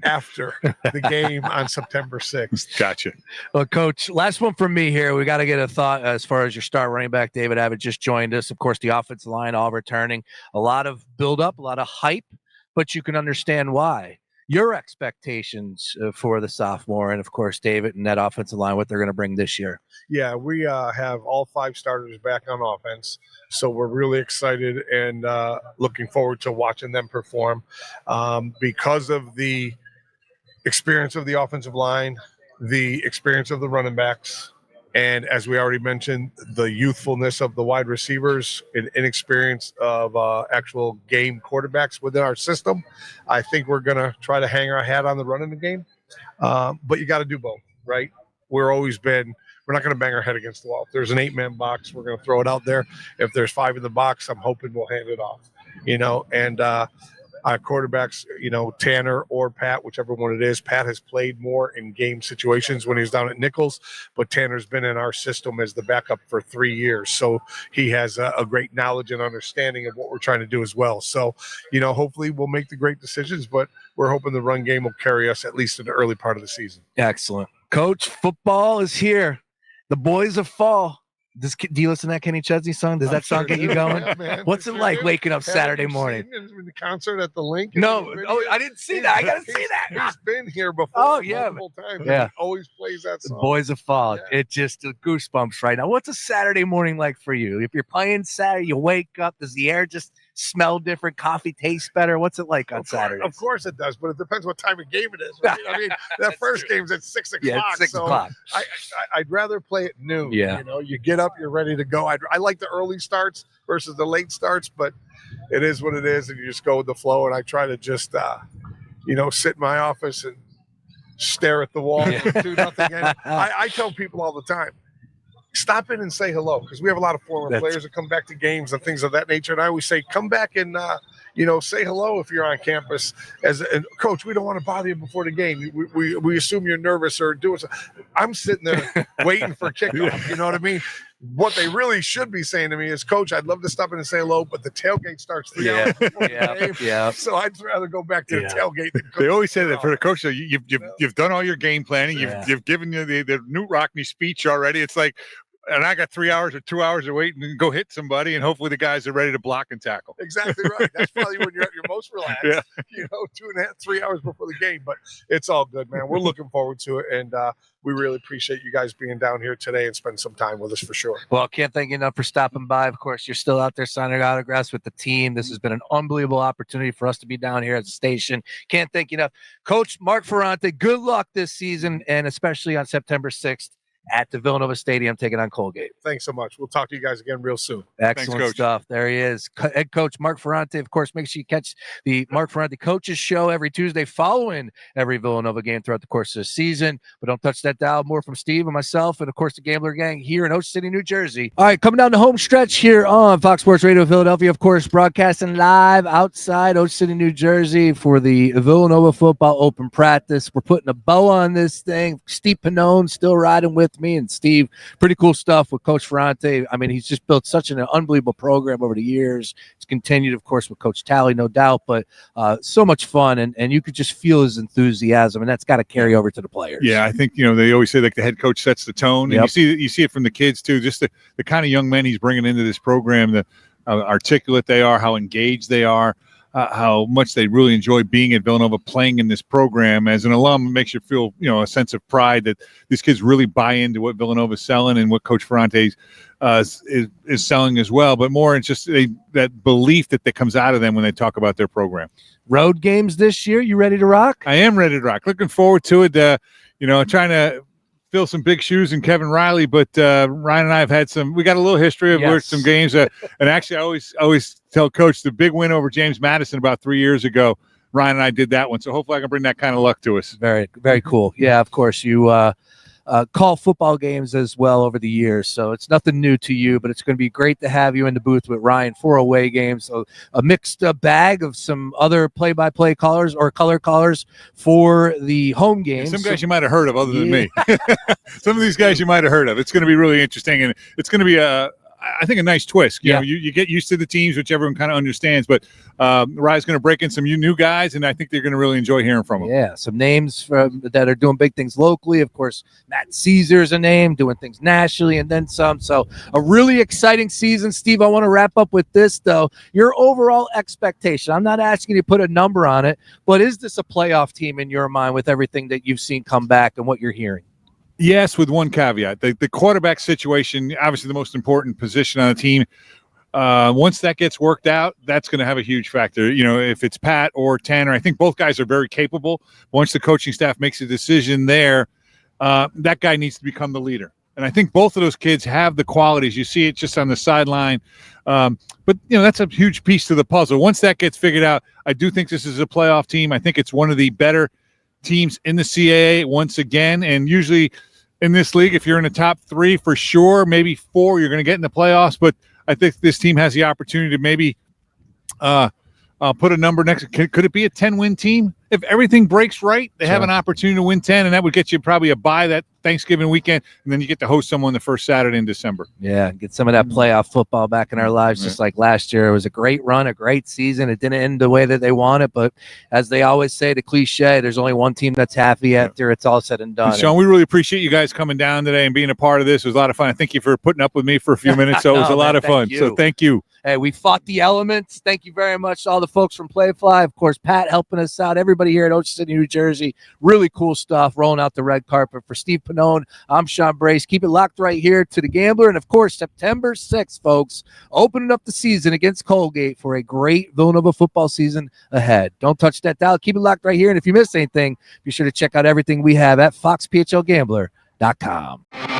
after the game on September 6th. Gotcha. Well, Coach, last one from me here. We got to get a thought as far as your star running back, David Abbott, just joined us. Of course, the offensive line all returning. A lot of build-up, a lot of hype, but you can understand why. Your expectations for the sophomore and, of course, David and that offensive line, what they're going to bring this year. Yeah, we have all 5 starters back on offense, so we're really excited and looking forward to watching them perform. Because of the experience of the offensive line, the experience of the running backs, and as we already mentioned, the youthfulness of the wide receivers and inexperience of actual game quarterbacks within our system, I think we're going to try to hang our hat on the running game. But you got to do both, right? We're not going to bang our head against the wall. If there's an 8-man box, we're going to throw it out there. If there's 5 in the box, I'm hoping we'll hand it off, and our quarterbacks, Tanner or Pat, whichever one it is. Pat has played more in game situations when he was down at Nichols, but Tanner's been in our system as the backup for 3 years. So he has a great knowledge and understanding of what we're trying to do as well. So, hopefully we'll make the great decisions, but we're hoping the run game will carry us at least in the early part of the season. Excellent. Coach, football is here. The boys of fall. Do you listen to that Kenny Chesney song? Does that song get you going? Man, What's it like waking up Saturday Have you morning? seen the concert at the Link? No. Oh, I didn't see that. I got to see that. He's been here before. Oh, yeah. Multiple times. Yeah. He always plays that The song. boys of fall. Yeah. It just goosebumps right now. What's a Saturday morning like for you? If you're playing Saturday, you wake up, does the air just smell different? Coffee tastes better? What's it like on Saturday? Of course it does, but it depends what time of game it is. Right? I mean, that first game's at 6 o'clock. Yeah, it's 6 so o'clock. I'd rather play at noon. Yeah. You get up, you're ready to go. I like the early starts versus the late starts, but it is what it is, and you just go with the flow. And I try to just, sit in my office and stare at the wall and do nothing. And I tell people all the time, stop in and say hello, because we have a lot of former players that come back to games and things of that nature. And I always say, come back and say hello if you're on campus. And coach, we don't want to bother you before the game. We assume you're nervous or doing something. I'm sitting there waiting for kickoff. You know what I mean? What they really should be saying to me is, Coach, I'd love to stop in and say hello, but the tailgate starts 3 hours before the game. Yeah. So I'd rather go back to the tailgate than They always say that for the coach. You've done all your game planning. You've given you the Newt Rockney speech already. It's like, and I got 3 hours or 2 hours to wait and go hit somebody, and hopefully the guys are ready to block and tackle. Exactly right. That's probably when you're at your most relaxed. 2.5, 3 hours before the game. But it's all good, man. We're looking forward to it, and we really appreciate you guys being down here today and spending some time with us for sure. Well, can't thank you enough for stopping by. Of course, you're still out there signing autographs with the team. This has been an unbelievable opportunity for us to be down here as a station. Can't thank you enough. Coach Mark Ferrante, good luck this season, and especially on September 6th. At the Villanova Stadium, taking on Colgate. Thanks so much. We'll talk to you guys again real soon. Excellent Thanks, stuff. There he is, head coach Mark Ferrante. Of course, make sure you catch the Mark Ferrante Coaches Show every Tuesday following every Villanova game throughout the course of the season. But don't touch that dial. More from Steve and myself, and of course the Gambler Gang here in Ocean City, New Jersey. All right, coming down the home stretch here on Fox Sports Radio Philadelphia. Of course, broadcasting live outside Ocean City, New Jersey for the Villanova Football Open Practice. We're putting a bow on this thing. Steve Pannone still riding with me, and Steve. Pretty cool stuff with Coach Ferrante. I mean, he's just built such an unbelievable program over the years. It's continued, of course, with Coach Talley, no doubt, but so much fun, and you could just feel his enthusiasm, and that's got to carry over to the players. Yeah, I think, they always say like the head coach sets the tone, and you see it from the kids too, just the kind of young men he's bringing into this program, the articulate they are, how engaged they are. How much they really enjoy being at Villanova, playing in this program. As an alum, it makes you feel, a sense of pride that these kids really buy into what Villanova's selling and what Coach Ferrante is selling as well. But more, it's just that belief that comes out of them when they talk about their program. Road games this year, you ready to rock? I am ready to rock. Looking forward to it. Trying to fill some big shoes in Kevin Riley, but Ryan and I have had we got a little history of worked some games. And actually, I always tell Coach the big win over James Madison about 3 years ago. Ryan and I did that one, so hopefully I can bring that kind of luck to us. Very, very cool. Yeah, of course. You call football games as well over the years. So it's nothing new to you, but it's going to be great to have you in the booth with Ryan for away games. So a mixed bag of some other play-by-play callers or color callers for the home games. Some guys you might have heard of other than me. Some of these guys you might have heard of. It's going to be really interesting, and it's going to be I think a nice twist. You know, you get used to the teams, which everyone kind of understands, but Rye's going to break in some new guys, and I think they're going to really enjoy hearing from them. Yeah, some names that are doing big things locally. Of course, Matt Caesar's a name, doing things nationally, and then some. So a really exciting season. Steve, I want to wrap up with this, though. Your overall expectation. I'm not asking you to put a number on it, but is this a playoff team in your mind with everything that you've seen come back and what you're hearing? Yes, with one caveat. The quarterback situation, obviously the most important position on the team. Once that gets worked out, that's going to have a huge factor. You know, if it's Pat or Tanner, I think both guys are very capable. Once the coaching staff makes a decision there, that guy needs to become the leader. And I think both of those kids have the qualities. You see it just on the sideline. But, you know, that's a huge piece to the puzzle. Once that gets figured out, I do think this is a playoff team. I think it's one of the better teams in the CAA once again, and usually in this league, if you're in the top 3 for sure, maybe 4, you're going to get in the playoffs. But I think this team has the opportunity to maybe put a number next. Could it be a 10-win team? If everything breaks right, they have an opportunity to win 10, and that would get you probably a bye that Thanksgiving weekend, and then you get to host someone the first Saturday in December. Yeah, get some of that playoff football back in our lives, just like last year. It was a great run, a great season. It didn't end the way that they wanted, but as they always say, the cliche, there's only one team that's happy after it's all said and done. And Sean, we really appreciate you guys coming down today and being a part of this. It was a lot of fun. Thank you for putting up with me for a few minutes. So it was a lot of fun. So thank you. Hey, we fought the elements. Thank you very much to all the folks from Playfly. Of course, Pat helping us out. Everybody here at Ocean City, New Jersey. Really cool stuff. Rolling out the red carpet for Steve Pannone. I'm Sean Brace. Keep it locked right here to the Gambler. And, of course, September 6th, folks, opening up the season against Colgate for a great Villanova football season ahead. Don't touch that dial. Keep it locked right here. And if you missed anything, be sure to check out everything we have at foxphlgambler.com.